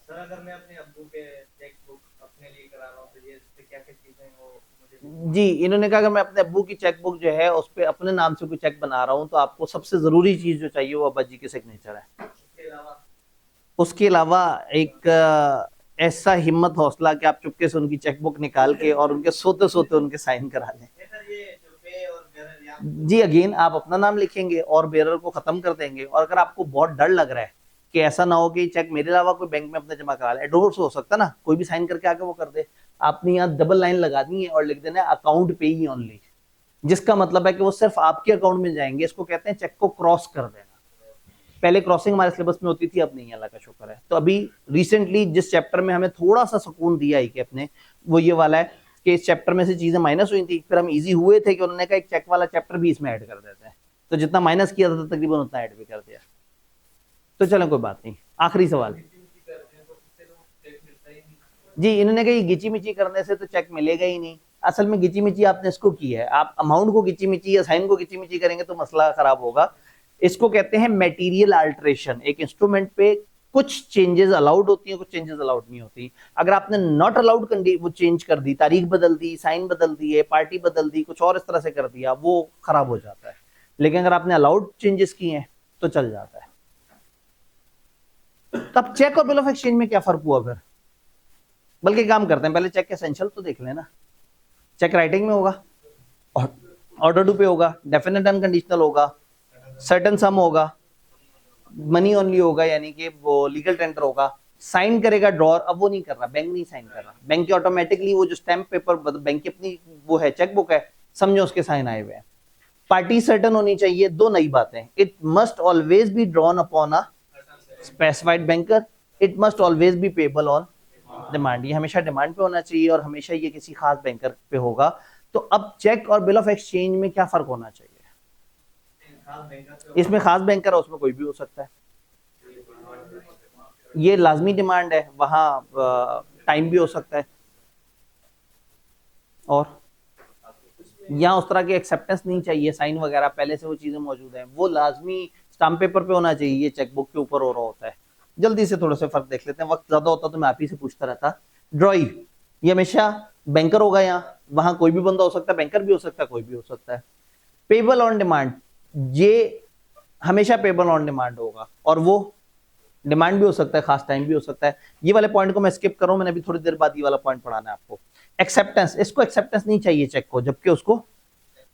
सर अगर मैं अपने अब्बू के चेकबुक अपने लिए करा रहा हूँ तो ये इससे क्या क्या चीजें वो मुझे जी इन्होंने कहा अगर मैं अपने अब्बू की चेकबुक जो है उस पे अपने नाम से कोई चेक बना रहा हूँ तो आपको सबसे जरूरी चीज जो चाहिए वो अब्बा जी के सिग्नेचर है। उसके अलावा एक ऐसा हिम्मत हौसला कि आप चुपके से उनकी चेकबुक निकाल के और उनके सोते सोते उनके साइन करा लें। जी अगेन आप अपना नाम लिखेंगे और बेरर को खत्म कर देंगे, और अगर आपको बहुत डर लग रहा है कि ऐसा ना हो कि चेक मेरे अलावा कोई बैंक में अपने जमा करा ले, एडोर्स हो सकता है ना, कोई भी साइन करके आके वो कर दे, आपने यहाँ डबल लाइन लगा दी है और लिख देना है अकाउंट पे ही ओनली, जिसका मतलब है कि वो सिर्फ आपके अकाउंट में जाएंगे। इसको कहते हैं चेक को क्रॉस कर देना। पहले क्रॉसिंग हमारे सिलेबस में होती थी, अब नहीं, अल्लाह का शुक्र है। तो अभी रिसेंटली जिस चैप्टर में हमें थोड़ा सा सुकून दिया है कि अपने, वो ये वाला है कि इस चैप्टर में से चीजें माइनस हुई थी, फिर हम इजी हुए थे कि उन्होंने कहा एक चेक वाला चैप्टर भी इसमें ऐड कर देते हैं, तो जितना माइनस किया था तकरीबन उतना ऐड भी कर दिया। तो चलो कोई बात नहीं, आखिरी सवाल। जी इन्होंने कहा गिची मिची करने से तो चेक मिलेगा ही नहीं। असल में गिची मिची आपने इसको की है, आप अमाउंट को गिची मिची या साइन को गिची मिची करेंगे तो मसला खराब होगा। इसको कहते हैं मटेरियल अल्टरेशन। एक इंस्ट्रूमेंट पे कुछ चेंजेस अलाउड होती हैं, कुछ चेंजेस अलाउड नहीं होती। अगर आपने नॉट अलाउड वो चेंज कर दी, तारीख बदल दी, साइन बदल दिए, पार्टी बदल दी, कुछ और इस तरह से कर दिया, वो खराब हो जाता है। लेकिन अगर आपने अलाउड चेंजेस किए हैं तो चल जाता है। तब चेक और बिल ऑफ एक्सचेंज में क्या फर्क हुआ फिर? बल्कि काम करते हैं, पहले चेक के एसेंशियल तो देख लेना। चेक राइटिंग में होगा, ऑर्डर टू पे होगा, डेफिनेट अनकंडीशनल होगा, सर्टेन सम होगा, मनी ओनली होगा, यानी कि वो लीगल टेंडर होगा, साइन करेगा ड्रॉर। अब वो नहीं कर रहा, बैंक नहीं साइन कर रहा, बैंक की ऑटोमेटिकली वो जो स्टैम्प पेपर बैंक की अपनी वो है चेकबुक है, समझो उसके साइन आए हुए हैं। पार्टी सर्टन होनी चाहिए, दो नई बातें, it must always be drawn upon a specified banker, it must always be payable on demand. ये हमेशा डिमांड पे होना चाहिए और हमेशा ये किसी खास बैंकर पे होगा। तो अब चेक और बिल ऑफ एक्सचेंज में क्या फर्क होना चाहिए? इसमें खास बैंकर है, उसमें कोई भी हो सकता है। ये लाजमी डिमांड है, वहां टाइम भी हो सकता है, और यहाँ उस तरह की एक्सेप्टेंस नहीं चाहिए, साइन वगैरह पहले से वो चीजें मौजूद हैं, वो लाजमी स्टाम्प पेपर पे होना चाहिए, ये चेकबुक के ऊपर हो रहा होता है। जल्दी से थोड़ा सा फर्क देख लेते हैं, वक्त ज्यादा होता तो मैं आप ही से पूछता रहता। ड्रॉई ये हमेशा बैंकर होगा, यहाँ वहां कोई भी बंदा हो सकता है, बैंकर भी हो सकता है, कोई भी हो सकता है। पेबल ऑन डिमांड, ये हमेशा पेबल ऑन डिमांड होगा, और वो डिमांड भी हो सकता है, खास टाइम भी हो सकता है। ये वाले पॉइंट को मैं स्किप करूं, मैंने अभी थोड़ी देर बाद ये वाला पॉइंट पढ़ाना है आपको। एक्सेप्टेंस, इसको एक्सेप्टेंस नहीं चाहिए चेक को, जबकि उसको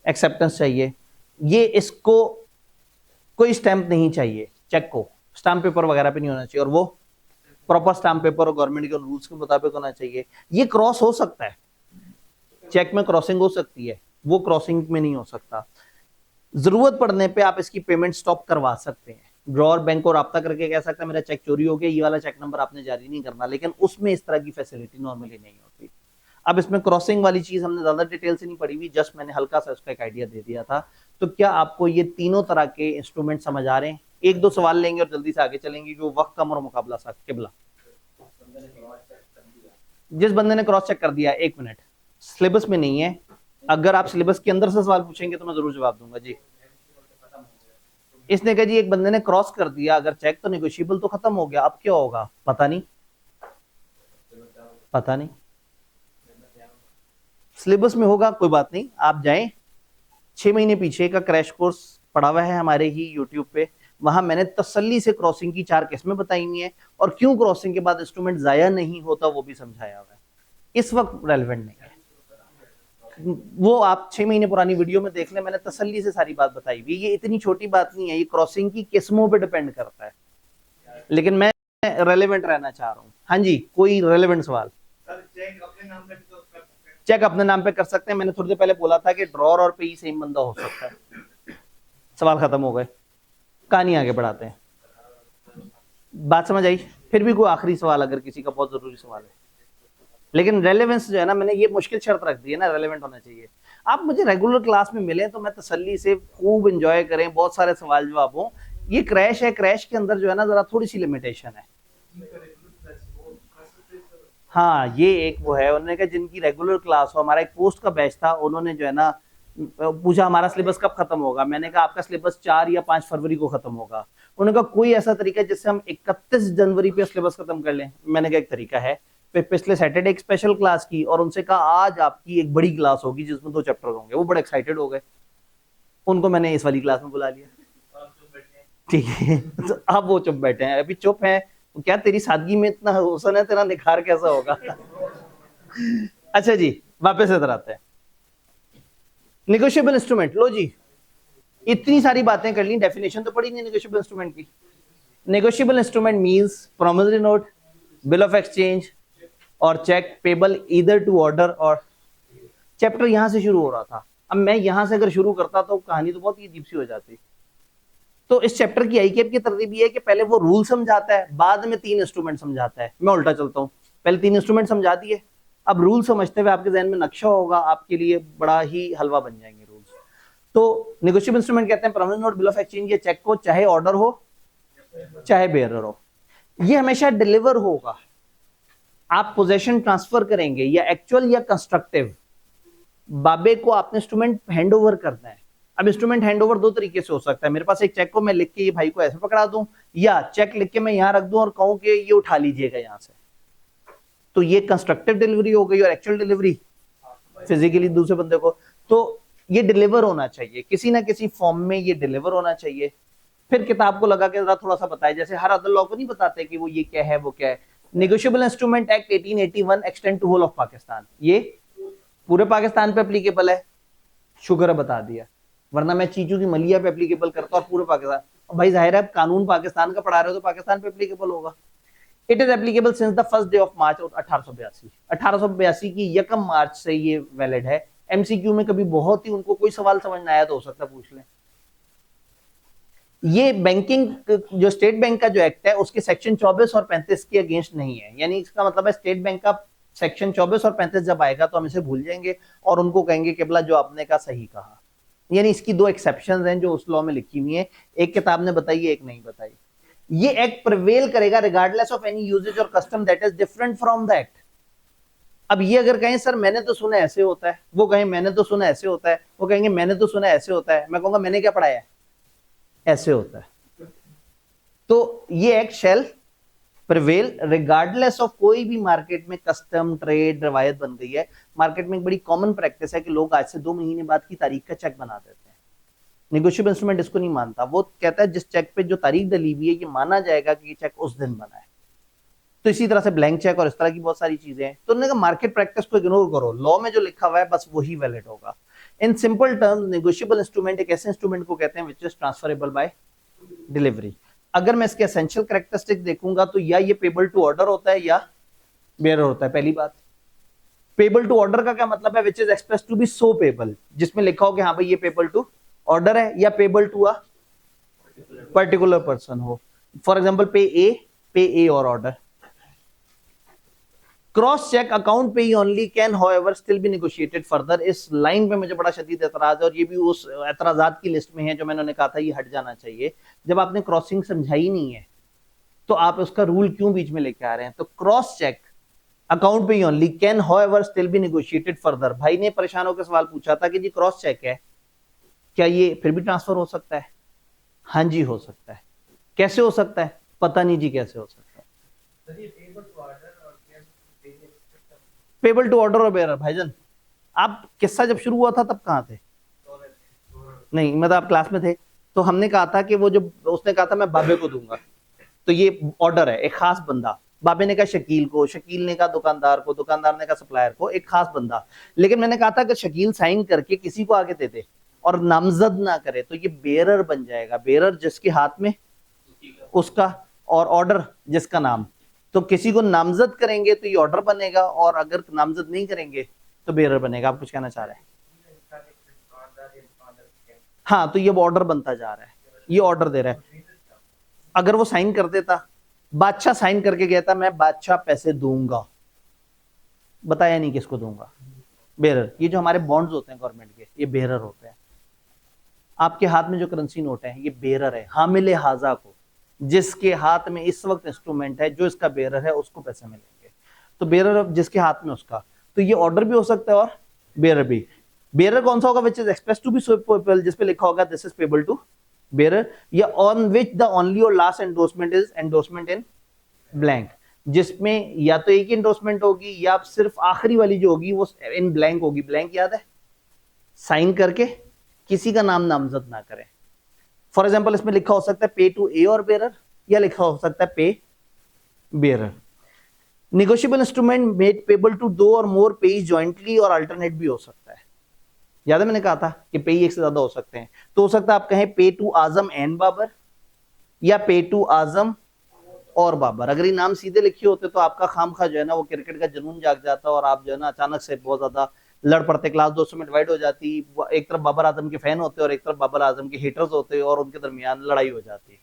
एक्सेप्टेंस चाहिए। ये इसको कोई स्टैंप नहीं चाहिए, चेक को स्टाम्प पेपर वगैरह पे नहीं होना चाहिए, और वो प्रॉपर स्टाम्प पेपर और गवर्नमेंट के रूल्स के मुताबिक होना चाहिए। ये क्रॉस हो सकता है, चेक में क्रॉसिंग हो सकती है, वो क्रॉसिंग में नहीं हो सकता। जरूरत पड़ने पे आप इसकी पेमेंट स्टॉप करवा सकते हैं, ड्रॉर बैंक को राब्ता करके कह सकता है मेरा चेक चोरी हो गया, ये वाला चेक नंबर आपने जारी नहीं करना, लेकिन उसमें इस तरह की फैसिलिटी नॉर्मली नहीं होती। अब इसमें क्रॉसिंग वाली चीज हमने ज्यादा डिटेल से नहीं पढ़ी हुई, जस्ट मैंने हल्का सा उसका एक आइडिया दे दिया था। तो क्या आपको ये तीनों तरह के इंस्ट्रूमेंट समझ आ रहे हैं? एक दो सवाल लेंगे और जल्दी से आगे चलेंगे, जो वक्त कम और मुकाबला सा। किबला, जिस बंदे ने क्रॉस चेक कर दिया, एक मिनट, सिलेबस में नहीं है, अगर आप सिलेबस के अंदर से सवाल पूछेंगे तो मैं जरूर जवाब दूंगा जी। इसने कहा जी एक बंदे ने क्रॉस कर दिया, अगर चेक तो नेगोशिएबल तो खत्म हो गया, अब क्या होगा? पता नहीं, पता नहीं, सिलेबस में होगा, कोई बात नहीं, आप जाएं, 6 महीने पीछे का क्रैश कोर्स पड़ा हुआ है हमारे ही यूट्यूब पे, वहां मैंने तसल्ली से क्रॉसिंग की 4 किस्में बताई हुई है, और क्यों क्रॉसिंग के बाद इंस्ट्रूमेंट जाया नहीं होता वो भी समझाया हुआ है। इस वक्त रेलेवेंट नहीं है, वो आप 6 महीने पुरानी वीडियो में देख लें, मैंने तसल्ली से सारी बात बताई हुई। ये इतनी छोटी बात नहीं है, ये क्रॉसिंग की किस्मों पे डिपेंड करता है, लेकिन मैं रेलेवेंट रहना चाह रहा हूँ। हाँ जी, कोई रेलेवेंट सवाल? चेक अपने नाम पे तो कर सकते हैं। चेक अपने नाम पे कर सकते हैं, मैंने थोड़ी देर पहले बोला था कि ड्रॉर और पे ही सेम बंदा हो सकता है। सवाल खत्म हो गए, कहानी आगे बढ़ाते हैं। बात समझ आई? फिर भी कोई आखिरी सवाल अगर किसी का बहुत जरूरी सवाल है, लेकिन रेलेवेंस जो है ना, मैंने ये मुश्किल शर्त रख दी है ना, रेलेवेंट होना चाहिए। आप मुझे रेगुलर क्लास में मिलें तो मैं तसल्ली से खूब एंजॉय करें, बहुत सारे सवाल जवाब हो। ये क्रैश है, क्रैश के अंदर जो है ना जरा थोड़ी सी लिमिटेशन है। हाँ, ये एक वो है, उन्होंने कहा जिनकी रेगुलर क्लास हो, हमारा एक पोस्ट का बैच था, उन्होंने जो है ना पूछा हमारा सिलेबस कब खत्म होगा, मैंने कहा आपका सिलेबस 4 या 5 फरवरी को खत्म होगा। उन्होंने कहा कोई ऐसा तरीका है जिससे हम 31 जनवरी पे सिलेबस खत्म कर लें? मैंने कहा एक तरीका है। फिर पिछले सैटरडे एक स्पेशल क्लास की और उनसे कहा आज आपकी एक बड़ी क्लास होगी जिसमें 2 चैप्टर होंगे, वो बड़े एक्साइटेड हो गए, उनको मैंने इस वाली क्लास में बुला लिया। ठीक है, तो अब वो चुप बैठे हैं, अभी चुप है। क्या तेरी सादगी में इतना हुस्न है, तेरा निखार कैसा होगा? अच्छा जी, वापस इधर आते हैं। नेगोशिएबल इंस्ट्रूमेंट, लो जी, इतनी सारी बातें कर ली, डेफिनेशन तो पढ़ी नहीं नेगोशिएबल इंस्ट्रूमेंट की। Negotiable instrument means promissory note, bill of exchange और cheque payable either to order. और चैप्टर यहां से शुरू हो रहा था, अब मैं यहां से अगर शुरू करता तो कहानी तो बहुत ही अजीब सी हो जाती। तो इस चैप्टर की आईकेप की तरतीब ये है कि पहले वो रूल समझाता है, बाद में 3 इंस्ट्रूमेंट समझाता है। मैं उल्टा चलता हूँ, पहले 3 इंस्ट्रूमेंट समझा दिए, अब रूल समझते हुए आपके जहन में नक्शा होगा, आपके लिए बड़ा ही हलवा बन जाएंगे रूल्स। तो नेगोशिएबल इंस्ट्रूमेंट कहते हैं promissory note, bill of exchange या चेक को, चाहे ऑर्डर हो चाहे बेयरर हो, ये हमेशा डिलीवर होगा। आप पोजेशन ट्रांसफर करेंगे या एक्चुअल या कंस्ट्रक्टिव, बाबे को आपने इंस्ट्रूमेंट हैंड ओवर करना है। अब इंस्ट्रूमेंट हैंडओवर 2 तरीके से हो सकता है, मेरे पास एक चेक को मैं लिख के ये भाई को ऐसे पकड़ा दूं, या चेक लिख के मैं यहां रख दूं और कहूं कि ये उठा लीजिएगा यहां से। तो ये कंस्ट्रक्टिव डिलीवरी हो गई, और एक्चुअल डिलीवरी फिजिकली दूसरे बंदे को। तो ये डिलीवर होना चाहिए, किसी ना किसी फॉर्म में ये डिलीवर होना चाहिए। फिर किताब को लगा के जरा थोड़ा सा बताए, जैसे हर अदर लॉ को नहीं बताते कि वो ये क्या है वो क्या है। Negotiable instrument act 1881 extend to whole of Pakistan, ये पूरे पाकिस्तान पे एप्लीकेबल है, शुक्र है बता दिया, वरना मैं चीजों की मलिया पे एप्लीकेबल करता और पूरे पाकिस्तान। भाई जाहिर है कानून पाकिस्तान का पढ़ा रहे हो तो पाकिस्तान पे एप्लीकेबल होगा। It is applicable since the first day of March 1882, 1882 की 1 मार्च से ये वैलिड है। एमसीक्यू में कभी बहुत ही उनको कोई सवाल समझ ना आया तो हो सकता है पूछ लें। ये बैंकिंग जो स्टेट बैंक का जो एक्ट है उसके सेक्शन 24 और 35 के अगेंस्ट नहीं है, यानी इसका मतलब है स्टेट बैंक का सेक्शन 24 और 35 जब आएगा तो हम इसे भूल जाएंगे और उनको कहेंगे केवला जो आपने कहा सही कहा। यानी इसकी दो एक्सेप्शंस हैं जो उस लॉ में लिखी हुई है, एक किताब ने बताई एक नहीं बताई। ये एक्ट प्रिवेल करेगा रिगार्डलेस ऑफ एनी यूजेज और custom that is different from the act. अब ये अगर कहें सर मैंने तो सुना ऐसे होता है, वो कहें मैंने तो सुना ऐसे होता है, वो कहेंगे मैंने तो सुना ऐसे होता है, मैं कहूंगा मैंने क्या पढ़ाया है, ऐसे होता है। तो ये act shell prevail regardless of कोई भी मार्केट में कस्टम ट्रेड रवायत बन गई है। मार्केट में एक बड़ी कॉमन प्रैक्टिस है कि लोग आज से 2 महीने बाद की तारीख का चेक बना देते हैं। नेगोशिएबल इंस्ट्रूमेंट इसको नहीं मानता, वो कहता है जिस चेक पे जो तारीख डली हुई है ये माना जाएगा कि ये चेक उस दिन बना है। तो इसी तरह से ब्लैंक चेक और इस तरह की बहुत सारी चीजें हैं। तो उन्होंने कहा मार्केट प्रैक्टिस को इग्नोर करो, लॉ में जो लिखा हुआ है बस वही वैलिड होगा। In simple terms negotiable instrument एक ऐसे इंस्ट्रूमेंट को कहते हैं which is transferable by delivery. अगर मैं इसके एसेंशियल कैरेक्टरिस्टिक देखूंगा तो या ये पेबल टू ऑर्डर होता है या बेयरर होता है। पहली बात, पेबल टू ऑर्डर का क्या मतलब है, which is express to be so payable, जिसमें लिखा हो कि हाँ भाई ये पेबल टू ऑर्डर है, या payable to a particular person हो। फॉर एग्जांपल पे ए और order. Cross cheque account payee only can however still be negotiated further. इस लाइन पे मुझे बड़ा शदीद एतराज है और ये भी उस एतराजात की लिस्ट में है जो मैंने कहा था ये हट जाना चाहिए। जब आपने क्रॉसिंग समझाई नहीं है तो आप उसका रूल क्यों बीच में लेके आ रहे हैं। तो cross cheque account payee only can however still be negotiated further. भाई ने परेशान होकर सवाल पूछा था कि जी क्रॉस चेक है, क्या ये फिर भी ट्रांसफर हो सकता है? हाँ जी हो सकता है। कैसे हो सकता है? पता नहीं जी कैसे हो सकता है। पेबल टू ऑर्डर और बेयरर, भाईजान आप किस्सा जब शुरू हुआ था तब कहाँ थे? नहीं मतलब आप क्लास में थे तो हमने कहा था कि वो जो उसने कहा था मैं बाबे को दूंगा, तो ये ऑर्डर है, एक खास बंदा। बाबे ने कहा शकील को, शकील ने कहा दुकानदार को, दुकानदार ने कहा सप्लायर को, एक खास बंदा। लेकिन मैंने कहा था कि शकील साइन करके किसी को आगे दे दे और नामजद ना करे तो ये बेयरर बन जाएगा। बेयरर जिसके हाथ में उसका, और ऑर्डर जिसका नाम। तो किसी को नामजद करेंगे तो ये ऑर्डर बनेगा और अगर नामजद नहीं करेंगे तो बेयरर बनेगा। आप कुछ कहना चाह रहे हैं? हाँ तो ये ऑर्डर बनता जा रहा है, ये ऑर्डर दे रहा है। अगर वो साइन कर देता, बादशाह साइन करके गया था मैं बादशाह पैसे दूंगा, बताया नहीं किसको दूंगा, बेयरर। ये जो हमारे बॉन्ड्स होते हैं गवर्नमेंट के ये बेयरर होते हैं। आपके हाथ में जो करेंसी नोट है ये बेयरर है, हामिले हाजा को, जिसके हाथ में इस वक्त इंस्ट्रूमेंट है जो इसका बेयरर है उसको पैसे मिलेंगे। तो बेयरर जिसके हाथ में उसका, तो ये ऑर्डर भी हो सकता है और बेयरर भी। बेयरर कौन सा होगा? Which is express to be so payable, जिस पे लिखा होगा this is payable to bearer, या on which the only or last endorsement is endorsement in blank, जिसमें या तो एक एंडोर्समेंट होगी या सिर्फ आखिरी वाली जो होगी वो इन ब्लैंक होगी। ब्लैंक याद है? साइन करके किसी का नाम नामजद ना करें। फॉर एग्जाम्पल इसमें लिखा हो सकता है पे टू ए और बेयरर, या लिखा हो सकता है pay bearer. Negotiable instrument made payable to 2 or more payees jointly or alternate भी हो सकता है। याद है मैंने कहा था कि पे एक से ज्यादा हो सकते हैं। तो हो सकता है आप कहें पे टू आजम एंड बाबर, या पे टू आजम और बाबर। अगर ये नाम सीधे लिखे होते तो आपका खामखा जो है ना वो क्रिकेट का जुनून जाग जाता और आप जो है ना अचानक से बहुत ज्यादा लड़ पड़ते, क्लास 200 में डिवाइड हो जाती। एक तरफ बाबर आजम के फैन होते और एक तरफ बाबर आजम के हेटर्स होते और उनके दरमियान लड़ाई हो जाती।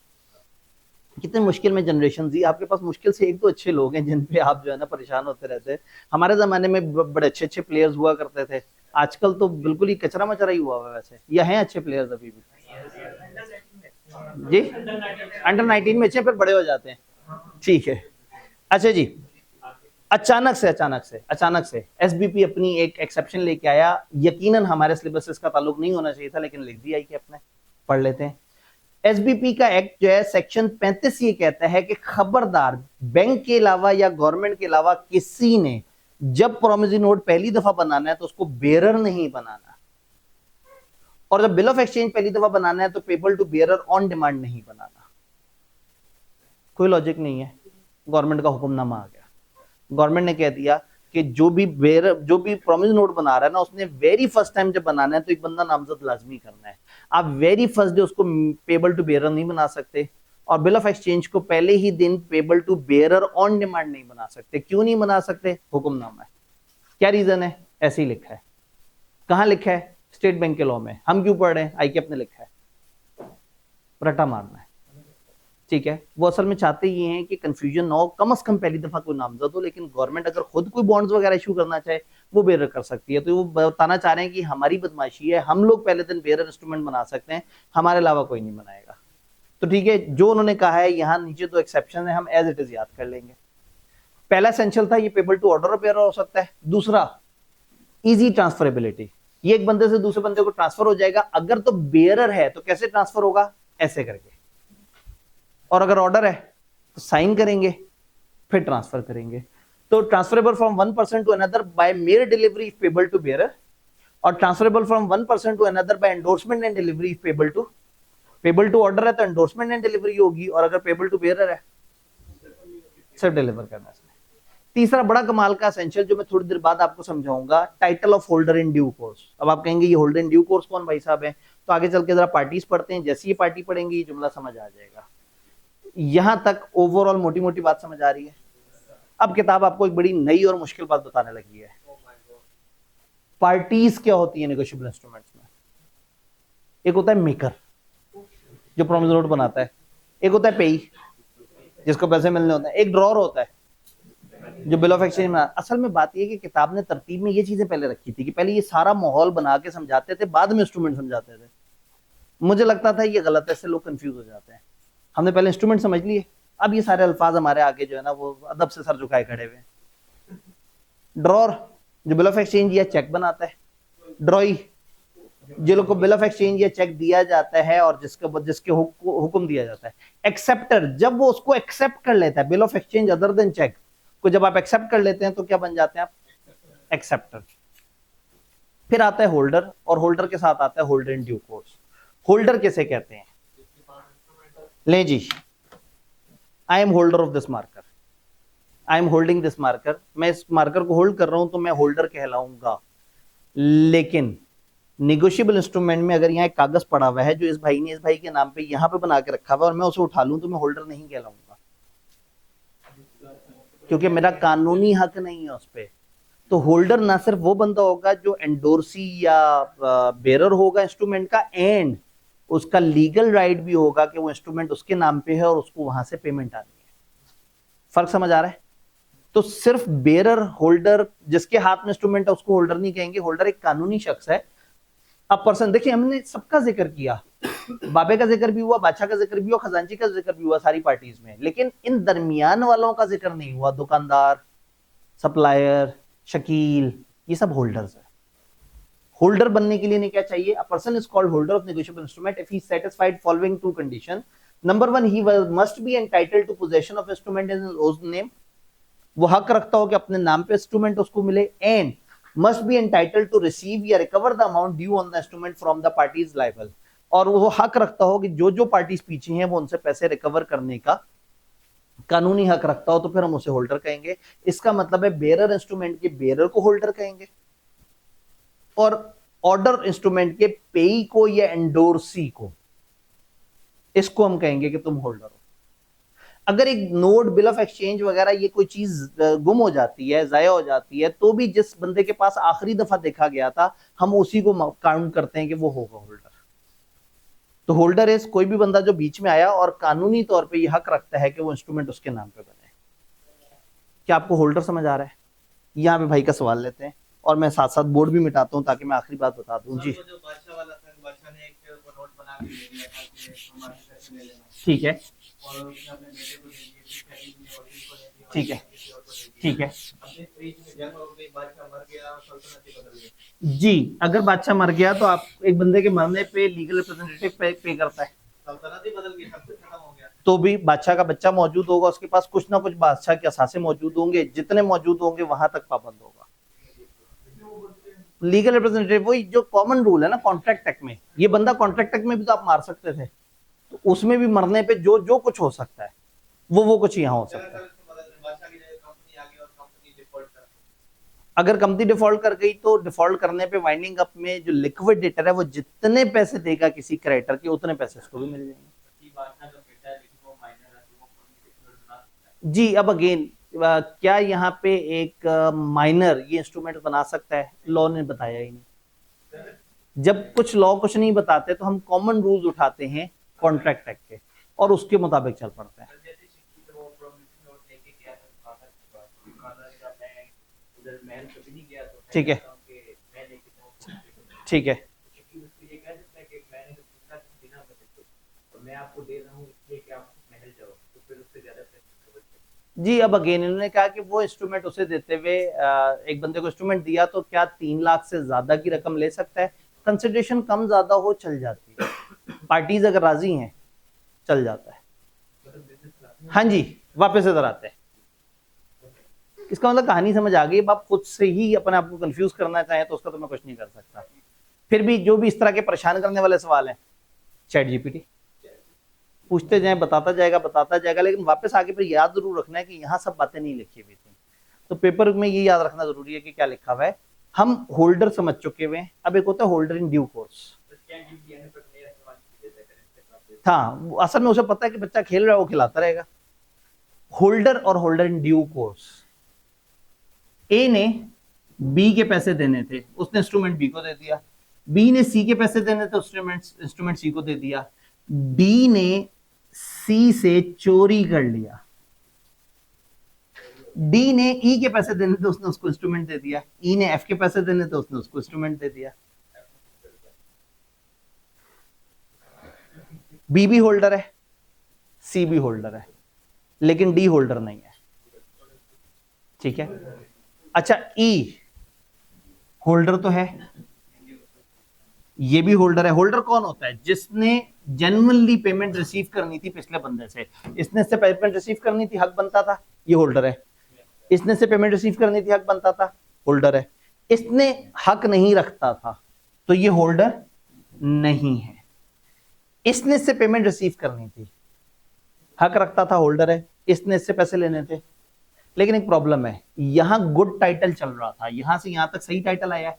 कितने मुश्किल में जनरेशन जी, आपके पास मुश्किल से 1-2 अच्छे लोग हैं जिन पे आप जो है ना परेशान होते रहते हैं। हमारे जमाने में बड़े अच्छे अच्छे प्लेयर्स हुआ करते थे, आजकल तो बिल्कुल ही कचरा मचरा ही हुआ हुआ है। वैसे या हैं अच्छे प्लेयर्स अभी भी जी? अंडर 19 में अच्छे, फिर बड़े हो जाते हैं। ठीक है, अच्छा जी। अचानक से एसबीपी अपनी एक एक्सेप्शन लेके आया। यकीनन हमारे सिलेबस से इसका ताल्लुक नहीं होना चाहिए था, लेकिन लिख दिया कि अपने पढ़ लेते हैं। एसबीपी का एक्ट जो है सेक्शन 35 ये कहता है कि खबरदार बैंक के अलावा या गवर्नमेंट के अलावा किसी ने जब प्रोमिसरी नोट पहली दफा बनाना है तो उसको बेयरर नहीं बनाना। और जब बिल ऑफ एक्सचेंज पहली दफा बनाना है तो payable to bearer on demand नहीं बनाना। कोई लॉजिक नहीं है, गवर्नमेंट का हुक्मनामा आ गया, गवर्नमेंट ने कह दिया कि जो भी प्रॉमिस नोट बना रहा है ना, उसने वेरी फर्स्ट टाइम जब बनाना है तो एक बंदा नामजद लाजमी करना है। आप वेरी फर्स्ट डे उसको पेबल टू बेयरर नहीं बना सकते, और बिल ऑफ एक्सचेंज को पहले ही दिन payable to bearer on demand नहीं बना सकते। क्यों नहीं बना सकते? हुक्मनामा है। क्या रीजन है? ऐसे ही लिखा है। कहां लिखा है? स्टेट बैंक के लॉ में। हम क्यों पढ़ रहे हैं? ICAP ने लिखा है, रटा मारना है। ठीक है, वो असल में चाहते ये हैं कि कंफ्यूजन ना हो, कम से कम पहली दफा कोई नामजद हो। लेकिन गवर्नमेंट अगर खुद कोई बॉन्ड्स वगैरह इशू करना चाहे वो बेयर कर सकती है। तो वो बताना चाह रहे हैं कि हमारी बदमाशी है, हम लोग पहले दिन बेयर इंस्ट्रूमेंट बना सकते हैं, हमारे अलावा कोई नहीं बनाएगा। तो ठीक है, जो उन्होंने कहा है यहाँ नीचे तो एक्सेप्शन है, हम एज इट इज याद कर लेंगे। पहला एसेंशियल था, ये पेबल टू ऑर्डर बेयर हो सकता है। दूसरा, इजी ट्रांसफरेबिलिटी, ये एक बंदे से दूसरे बंदे को ट्रांसफर हो जाएगा। अगर तो बेयरर है तो कैसे ट्रांसफर होगा? ऐसे करके। और अगर ऑर्डर है तो साइन करेंगे फिर ट्रांसफर करेंगे। तो transferable from one person to another by mere delivery if payable to bearer, और transferable from one person to another by endorsement and delivery if payable to order है तो एंडोर्समेंट एंड डिलीवरी होगी, और अगर payable to bearer है सिर्फ deliver करना है। तीसरा बड़ा कमाल का एसेंशियल जो मैं थोड़ी देर बाद आपको समझाऊंगा, title of holder in due course. अब आप कहेंगे ये होल्डर इन ड्यू कोर्स कौन भाई साहब है? तो आगे चल के जरा पार्टीज पढ़ते हैं, जैसी ये पार्टी पढ़ेंगे ये जुमला समझ आ जाएगा। यहां तक ओवरऑल मोटी मोटी बात समझ आ रही है। अब किताब आपको एक बड़ी नई और मुश्किल बात बताने लगी है। पार्टीज क्या होती है नेगोशिएबल इंस्ट्रूमेंट्स में? एक होता है मेकर जो प्रॉमिस नोट बनाता है, एक होता है पेई जिसको पैसे मिलने होते हैं, एक ड्रॉर होता है जो बिल ऑफ एक्सचेंज में। असल में बात यह कि किताब ने तरतीब में ये चीजें पहले रखी थी कि पहले ये सारा माहौल बना के समझाते थे, बाद में इंस्ट्रूमेंट समझाते थे। मुझे लगता था ये गलत है, इससे लोग कंफ्यूज हो जाते हैं। हमने पहले इंस्ट्रूमेंट समझ लिए, अब ये सारे अल्फाज हमारे आगे जो है ना वो अदब से सर झुकाए खड़े हुए हैं। ड्रॉर जो बिल ऑफ एक्सचेंज या चेक बनाता है, ड्रॉई जिन लोग को बिल ऑफ एक्सचेंज या चेक दिया जाता है और जिसके हुक्म दिया जाता है। एक्सेप्टर जब वो उसको एक्सेप्ट कर लेता है, bill of exchange other than cheque को जब आप एक्सेप्ट कर लेते हैं तो क्या बन जाते हैं आप? एक्सेप्टर। फिर आता है होल्डर, और होल्डर के साथ आता है holder in due course. Holder किसे कहते हैं? ले जी, I am holder of this marker, I am holding this marker, मैं इस मार्कर को होल्ड कर रहा हूं तो मैं होल्डर कहलाऊंगा। लेकिन नेगोशिएबल इंस्ट्रूमेंट में अगर यहाँ एक कागज पड़ा हुआ है जो इस भाई ने इस भाई के नाम पे यहाँ पे बना के रखा हुआ और मैं उसे उठा लूं तो मैं होल्डर नहीं कहलाऊंगा, क्योंकि मेरा कानूनी हक नहीं है उस पर। तो होल्डर ना सिर्फ वो बंदा होगा जो एंडोर्सी या बेरर होगा इंस्ट्रूमेंट का, एंड उसका लीगल राइट भी होगा कि वो इंस्ट्रूमेंट उसके नाम पे है और उसको वहां से पेमेंट आनी है। फर्क समझ आ रहा है? तो सिर्फ बेरर होल्डर जिसके हाथ में इंस्ट्रूमेंट है उसको होल्डर नहीं कहेंगे। होल्डर एक कानूनी शख्स है। अब पर्सन, देखिए हमने सबका जिक्र किया, बाबे का जिक्र भी हुआ, बादशाह का जिक्र भी हुआ, खजांची का जिक्र भी हुआ सारी पार्टीज में, लेकिन इन दरमियान वालों का जिक्र नहीं हुआ। दुकानदार, सप्लायर, शकील, ये सब होल्डर्स है। होल्डर बनने के लिए नहीं क्या चाहिए? A person is called holder of negotiable instrument if he satisfied following two condition. Number 1, he must be entitled to possession of instrument in his own name, वो हक रखता हो कि अपने नाम पे इंस्ट्रूमेंट उसको मिले, and must be entitled to receive या recover the amount due on the instrument from the parties liable, और वो हक रखता हो कि जो जो पार्टीज पीछे हैं वो उनसे पैसे रिकवर करने का कानूनी हक रखता हो, तो फिर हम उसे होल्डर कहेंगे। इसका मतलब है बेरर इंस्ट्रूमेंट के बेरर को होल्डर कहेंगे, और ऑर्डर इंस्ट्रूमेंट के पेई को या एंडोर्सी को, इसको हम कहेंगे कि तुम होल्डर हो। अगर एक नोट, बिल ऑफ एक्सचेंज वगैरह ये कोई चीज गुम हो जाती है, जाया हो जाती है, तो भी जिस बंदे के पास आखिरी दफा देखा गया था हम उसी को काउंट करते हैं कि वो होगा होल्डर। तो होल्डर इज कोई भी बंदा जो बीच में आया और कानूनी तौर पे ये हक रखता है कि वो इंस्ट्रूमेंट उसके नाम पे बने। क्या आपको होल्डर समझ आ रहा है? यहाँ पे भाई का सवाल लेते हैं और मैं साथ साथ बोर्ड भी मिटाता हूँ ताकि मैं आखिरी बात बता दूं। जी, जो बादशाह वाला था, बादशाह ने एक नोट बना के दे दिया था कि तुम्हारे पैसे ले लेना, ठीक है, और उसने अपने बेटे को दे दिए, फिर शहीद ने वकील को दे दिया, ठीक है, किसी और को दे दिया। ठीक है अपने बीच में जंग हो गई, बादशाह मर गया और सल्तनत ही बदल गई। जी। अगर बादशाह मर गया तो आप एक बंदे के मरने पे लीगल रिप्रेजेंटेटिव पे करता है, सल्तनत ही बदल गई, सब कुछ खत्म हो गया। तो भी बादशाह का बच्चा मौजूद होगा, उसके पास कुछ ना कुछ बादशाह के असासे मौजूद होंगे, जितने मौजूद होंगे वहां तक पाबंद होगा। लीगल रिप्रेजेंटेटिव वही जो कॉमन रूल है ना कॉन्ट्रैक्ट एक्ट में, ये बंदा कॉन्ट्रैक्ट एक्ट में भी तो आप मार सकते थे, तो उसमें भी मरने पे जो जो कुछ हो सकता है वो कुछ यहाँ हो सकता है। अगर कंपनी डिफॉल्ट कर गई तो डिफॉल्ट करने पे वाइंडिंग अप में जो लिक्विडेटर है वो जितने पैसे देगा किसी क्रेडिटर के उतने पैसे उसको भी मिल जाएंगे। जी अब अगेन क्या यहाँ पे एक माइनर ये इंस्ट्रूमेंट बना सकता है, लॉ ने बताया ही नहीं। जब कुछ लॉ कुछ नहीं बताते तो हम कॉमन रूल्स उठाते हैं कॉन्ट्रैक्ट एक्ट के और उसके मुताबिक चल पड़ते हैं। ठीक है ठीक है जी अब अगेन इन्होंने कहा कि वो इंस्ट्रूमेंट उसे देते हुए एक बंदे को इंस्ट्रूमेंट दिया तो क्या 3 लाख से ज्यादा की रकम ले सकता है, कंसिडरेशन कम ज्यादा हो चल जाती है, पार्टीज अगर राजी हैं चल जाता है। हाँ जी वापस इधर आते हैं, इसका मतलब कहानी समझ आ गई। अब आप खुद से ही अपने आप को कंफ्यूज करना चाहें तो उसका तो मैं कुछ नहीं कर सकता। फिर भी जो भी इस तरह के परेशान करने वाले सवाल हैं चैट जीपीटी पूछते जाएं, बताता जाएगा, लेकिन वापस आके फिर याद जरूर रखना है कि यहाँ सब बातें नहीं लिखी हुई थी। तो पेपर में ये याद रखना जरूरी है कि क्या लिखा हुआ है। हम होल्डर समझ चुके हुए हैं, अब एक होता है होल्डर इन ड्यू कोर्स। हाँ असल में उसे पता है कि बच्चा खेल रहा है वो खिलाता रहेगा। होल्डर और होल्डर इन ड्यू कोर्स, ए ने बी के पैसे देने थे, उसने इंस्ट्रूमेंट बी को दे दिया। बी ने सी के पैसे देने थे, इंस्ट्रूमेंट सी को दे दिया। डी ने सी से चोरी कर लिया। डी ने ई के पैसे देने थे, उसने उसको इंस्ट्रूमेंट दे दिया। ई ने एफ के पैसे देने थे, उसने उसको इंस्ट्रूमेंट दे दिया। बी भी होल्डर है, सी भी होल्डर है, लेकिन डी होल्डर नहीं है। ठीक है अच्छा ई होल्डर तो है, ये भी होल्डर है। होल्डर कौन होता है? जिसने जेन्युइनली पेमेंट रिसीव करनी थी पिछले बंदे से, इसने से पेमेंट रिसीव करनी थी, हक बनता था, ये होल्डर है। इसने से पेमेंट रिसीव करनी थी, हक बनता था, होल्डर है। इसने हक नहीं रखता था तो ये होल्डर नहीं है। इसने से पेमेंट रिसीव करनी थी, हक रखता था, होल्डर है। इसने इससे पैसे लेने थे, लेकिन एक प्रॉब्लम है, यहां गुड टाइटल चल रहा था, यहां से यहां तक सही टाइटल आया है,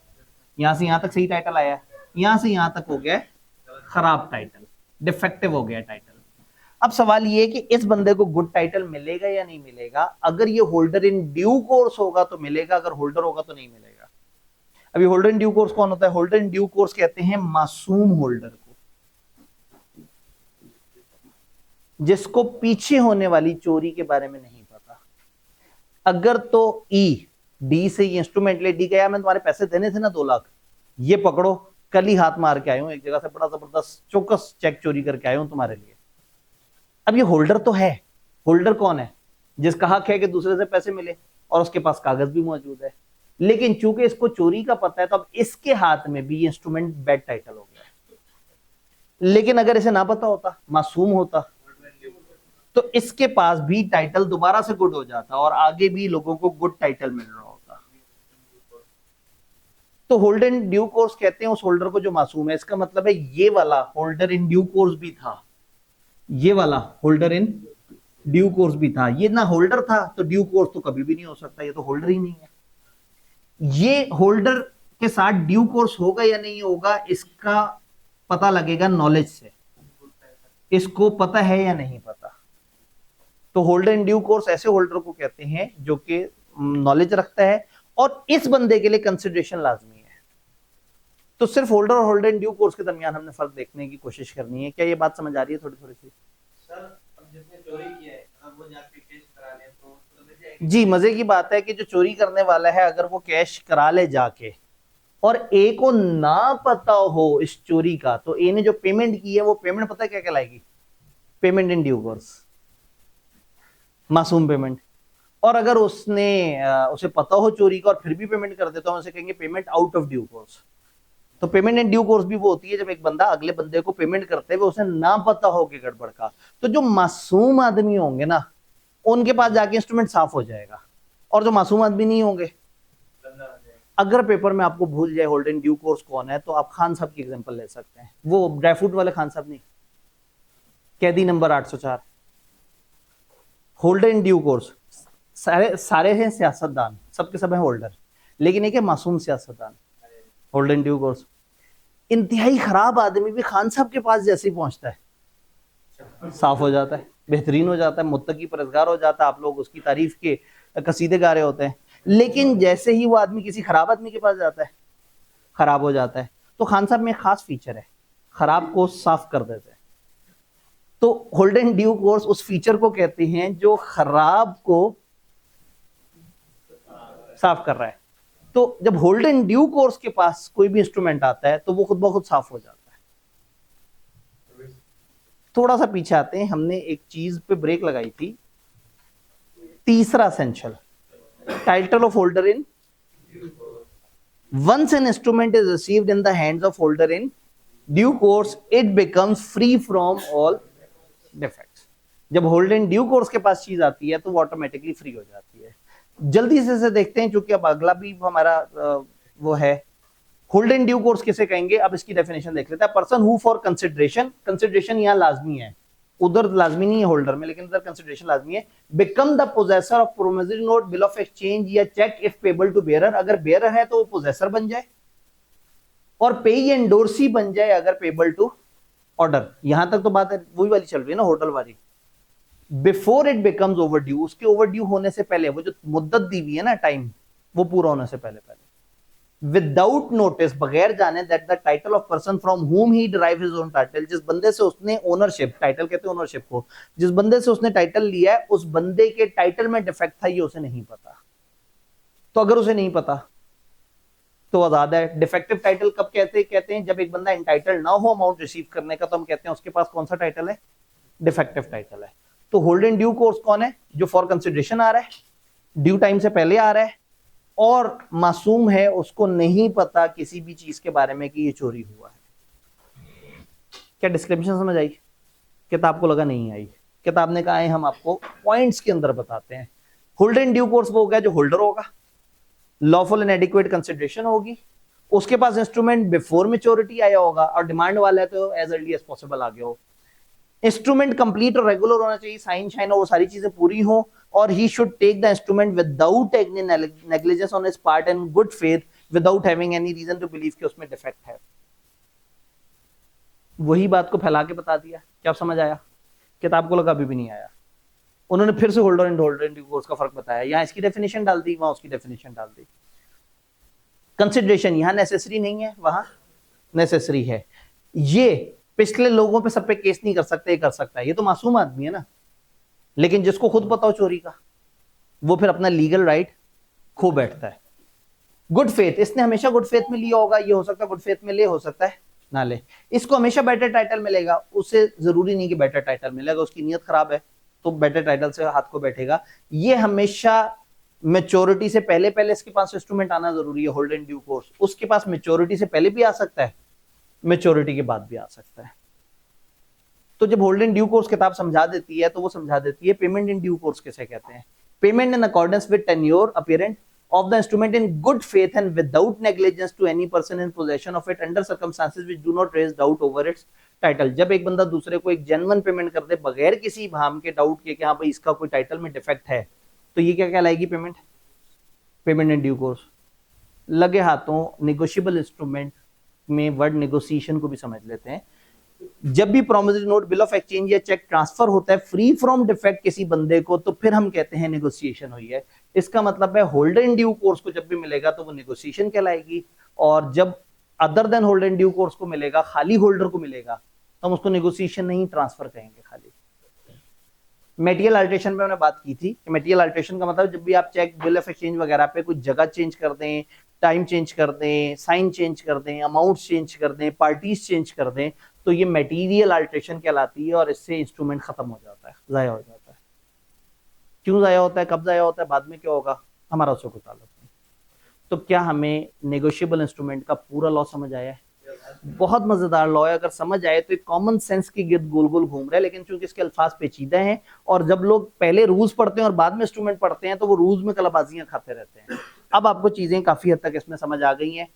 यहां से यहां तक सही टाइटल आया है, यहां से यहां तक हो गया खराब टाइटल, डिफेक्टिव हो गया टाइटल। अब सवाल ये है कि इस बंदे को गुड टाइटल मिलेगा या नहीं मिलेगा। अगर ये होल्डर इन ड्यू कोर्स होगा तो मिलेगा, अगर होल्डर होगा तो नहीं मिलेगा। अभी होल्डर इन ड्यू कोर्स कौन होता है? होल्डर इन ड्यू कोर्स कहते हैं मासूम होल्डर को, जिसको पीछे होने वाली चोरी के बारे में नहीं पता। अगर तो ई डी से ये इंस्ट्रूमेंट ले, डी गया मैं तुम्हारे पैसे देने थे ना 2 लाख, ये पकड़ो, कल ही हाथ मार के आया हूं एक जगह से, बड़ा जबरदस्त चौकस चेक चोरी करके आया हूं तुम्हारे लिए। अब ये होल्डर तो है। होल्डर कौन है? जिसका हक है कि दूसरे से पैसे मिले और उसके पास कागज भी मौजूद है, लेकिन चूंकि इसको चोरी का पता है तो अब इसके हाथ में भी इंस्ट्रूमेंट बैड टाइटल हो गया। लेकिन अगर इसे ना पता होता, मासूम होता, तो इसके पास भी टाइटल दोबारा से गुड हो जाता और आगे भी लोगों को गुड टाइटल मिल रहा होता। तो होल्डर इन ड्यू कोर्स कहते हैं उस होल्डर को जो मासूम है। इसका मतलब है ये वाला होल्डर इन ड्यू कोर्स भी था, ये वाला होल्डर इन ड्यू कोर्स भी था। ये ना होल्डर था तो ड्यू कोर्स तो कभी भी नहीं हो सकता, ये तो होल्डर ही नहीं है। ये होल्डर के साथ ड्यू कोर्स होगा या नहीं होगा इसका पता लगेगा नॉलेज से, इसको पता है या नहीं पता। तो होल्डर इन ड्यू कोर्स ऐसे होल्डर को कहते हैं जो कि नॉलेज रखता है और इस बंदे के लिए कंसिडरेशन लाजमी है। तो सिर्फ होल्डर और होल्डर इन ड्यू कोर्स के दरमियान हमने फर्क देखने की कोशिश करनी है। क्या ये बात समझ आ रही है थोड़ी थोड़ी सी? सर अब जिसने चोरी किया है अब वो जाके केस करा ले तो मिल जाएगी। जी मजे की बात है कि जो चोरी करने वाला है अगर वो कैश करा ले जाके और ए को ना पता हो इस चोरी का, तो ए ने जो पेमेंट की है वो पेमेंट पता है क्या कहलाएगी? पेमेंट इन ड्यू कोर्स, मासूम पेमेंट। और अगर उसने उसे पता हो चोरी का और फिर भी पेमेंट कर दे तो हम उसे कहेंगे payment out of due course. तो पेमेंट इन ड्यू कोर्स भी वो होती है जब एक बंदा अगले बंदे को पेमेंट करते हुए उसे ना पता हो कि गड़बड़ का। तो जो मासूम आदमी होंगे ना उनके पास जाके इंस्ट्रूमेंट साफ हो जाएगा, और जो मासूम आदमी नहीं होंगे, अगर पेपर में आपको भूल जाए होल्ड इन ड्यू कोर्स कौन है, तो आप खान साहब की एग्जांपल ले सकते हैं, वो ड्राई फ्रूट वाले खान साहब नहीं, कैदी number 804। Holder in due course, सारे हैं सियासतदान, सबके सब हैं होल्डर, लेकिन एक है मासूम सियासतदान, होल्डर इन ड्यू कोर्स। इंतहाई खराब आदमी भी खान साहब के पास जैसे ही पहुंचता है साफ हो जाता है, बेहतरीन हो जाता है, मुत्तकी परहेजगार हो जाता है, आप लोग उसकी तारीफ के कसीदे गा रहे होते हैं। लेकिन जैसे ही वो आदमी किसी खराब आदमी के पास जाता है खराब हो जाता है। तो खान साहब में एक खास फीचर है, खराब को साफ कर देते हैं। तो होल्ड इन ड्यू कोर्स उस फीचर को कहते हैं जो खराब को साफ कर रहा है। तो जब होल्ड इन ड्यू कोर्स के पास कोई भी इंस्ट्रूमेंट आता है तो वो खुद ब खुद साफ हो जाता है। थोड़ा सा पीछे आते हैं, हमने एक चीज पे ब्रेक लगाई थी, तीसरा essential, title of holder in. Once an instrument is received in the hands of holder in due course, it becomes free from all defects. जब होल्ड इन ड्यू कोर्स के पास चीज आती है तो वो ऑटोमेटिकली फ्री हो जाती है। जल्दी से देखते हैं, क्योंकि अब अगला भी हमारा वो है, होल्ड इन ड्यू कोर्स किसे कहेंगे। अब इसकी डेफिनेशन देख लेते हैं। Person who for consideration, consideration यहाँ लाजमी है, उधर लाजमी नहीं है होल्डर में, लेकिन इधर कंसिडरेशन लाजमी है। Become the possessor of promissory note, bill of exchange या cheque if payable to bearer, अगर बेयरर है तो वो पोजेसर बन जाए, और पेई एंडोर्सी बन जाए अगर पेबल टू ऑर्डर। यहां तक तो बात है वही वाली चल रही है ना, होटल वाली। बिफोर इट बिकम्स ओवरड्यू, उसके ओवरड्यू होने से पहले, वो जो मुद्दत दी हुई है ना टाइम, वो पूरा होने से पहले विदाउट नोटिस, बगैर जाने, that the title of person from हुम ही डिराइव हिज ओन टाइटल, जिस बंदे से उसने ओनरशिप, टाइटल कहते हैं ओनरशिप को, जिस बंदे से उसने टाइटल लिया है उस बंदे के टाइटल में डिफेक्ट था, ये उसे नहीं पता। तो अगर उसे नहीं पता तो आजाद है। डिफेक्टिव टाइटल कब कहते हैं जब एक बंदा एंटाइटल ना हो अमाउंट रिसीव करने का, तो हम कहते हैं उसके पास कौन सा टाइटल है, डिफेक्टिव टाइटल है। तो होल्ड इन ड्यू कोर्स कौन है, जो फॉर कंसिडरेशन आ रहा है, ड्यू टाइम से पहले आ रहा है, और मासूम है, उसको नहीं पता किसी भी चीज के बारे में कि ये चोरी हुआ है। क्या डिस्क्रिप्शन समझ आई? किताब को लगा नहीं आई? किताब ने कहा है हम आपको पॉइंट्स के अंदर बताते हैं। होल्ड इन ड्यू कोर्स वो हो गया जो होल्डर होगा, लॉफुल एंड एडिक्वेट कंसिडरेशन होगी, उसके पास इंस्ट्रूमेंट बिफोर मैच्योरिटी आया होगा, और डिमांड वाला है तो एज अर्ली एज पॉसिबल आ गया हो। इंस्ट्रूमेंट कंप्लीट और रेगुलर होना चाहिए, साइन शाइन और वो सारी चीजें पूरी हो, और he should take the instrument without any negligence on his part and good faith, without having any reason to believe कि उसमें डिफेक्ट है। वही बात को फैला के बता दिया। क्या आप समझ आया? किताब को लगा अभी भी नहीं आया। उन्होंने फिर से होल्डर एंड ड्यू कोर्स का फर्क बताया, यहां इसकी डेफिनेशन डाल दी, वहां उसकी डेफिनेशन डाल दी। कंसिडरेशन यहां नेसेसरी नहीं है, वहां नेसेसरी है। ये पिछले लोगों पे सब पे केस नहीं कर सकते, कर सकता है, ये तो मासूम आदमी है ना। लेकिन जिसको खुद पता हो चोरी का, वो फिर अपना लीगल राइट खो बैठता है। गुड फेथ, इसने हमेशा गुड फेथ में लिया होगा, ये हो सकता है गुड फेथ में ले, हो सकता है ना ले। इसको हमेशा बेटर टाइटल मिलेगा, उसे जरूरी नहीं कि बेटर टाइटल मिलेगा, उसकी नीयत खराब है तो बेटर टाइटल से हाथ को बैठेगा। ये हमेशा मेच्योरिटी से पहले इसके पास इंस्ट्रूमेंट आना जरूरी है। होल्ड इन ड्यू कोर्स उसके पास मेच्योरिटी से पहले भी आ सकता है, मेच्योरिटी के बाद भी आ सकता है। तो जब होल्ड इन ड्यू कोर्स किताब समझा देती है तो वो समझा देती है पेमेंट इन ड्यू कोर्स किसे कहते हैं। Payment in accordance with tenure apparent of the instrument in good faith and without negligence to any person in possession of it under circumstances which do not raise doubt over its title। जब एक बंदा दूसरे को एक genuine payment कर दे बगैर किसी भाम के, डाउट के कि हाँ भाई इसका कोई टाइटल में डिफेक्ट है, तो ये क्या कहलाएगी? Payment. Payment in due course. लगे हाथों नेगोशिएबल इंस्ट्रूमेंट में वर्ड नेगोशिएशन को भी समझ लेते हैं। जब भी promissory note, bill of exchange या चेक ट्रांसफर होता है फ्री फ्रॉम डिफेक्ट किसी बंदे को, तो फिर हम कहते हैं नेगोशिएशन हुई है। इसका मतलब है होल्ड इन ड्यू कोर्स को जब भी मिलेगा तो वो नेगोशिएशन कहलाएगी, और जब other than hold in due course को मिलेगा, खाली होल्डर को मिलेगा, तो हम उसको नेगोशिएशन नहीं ट्रांसफर कहेंगे खाली। मेटीरियल अल्टरेशन पे हमने बात की थी कि मेटीरियल अल्टरेशन का मतलब जब भी आप चेक, बिल ऑफ एक्सचेंज वगैरह पे कुछ जगह चेंज कर दें, टाइम चेंज कर दें, साइन चेंज कर दें, अमाउंट चेंज कर दें, पार्टीज चेंज कर दें, तो ये मेटीरियल अल्टरेशन कहलाती है, और इससे इंस्ट्रूमेंट खत्म हो जाता है, जाया हो जाता है। क्यों जाया होता है, कब जाया होता है, बाद में क्या होगा, हमारा उससे कोई ताल्लुक नहीं। तो क्या हमें नेगोशिएबल इंस्ट्रूमेंट का पूरा लॉ समझ आया है? बहुत मजेदार लॉ है, अगर समझ आए तो एक कॉमन सेंस के गिर्द गोल गोल घूम रहा है, लेकिन चूंकि इसके अल्फाज पेचीदा हैं, और जब लोग पहले रूल्स पढ़ते हैं और बाद में इंस्ट्रूमेंट पढ़ते हैं तो वो रूल्स में कलाबाजियां खाते रहते हैं। अब आपको चीजें काफी हद तक इसमें समझ आ गई हैं।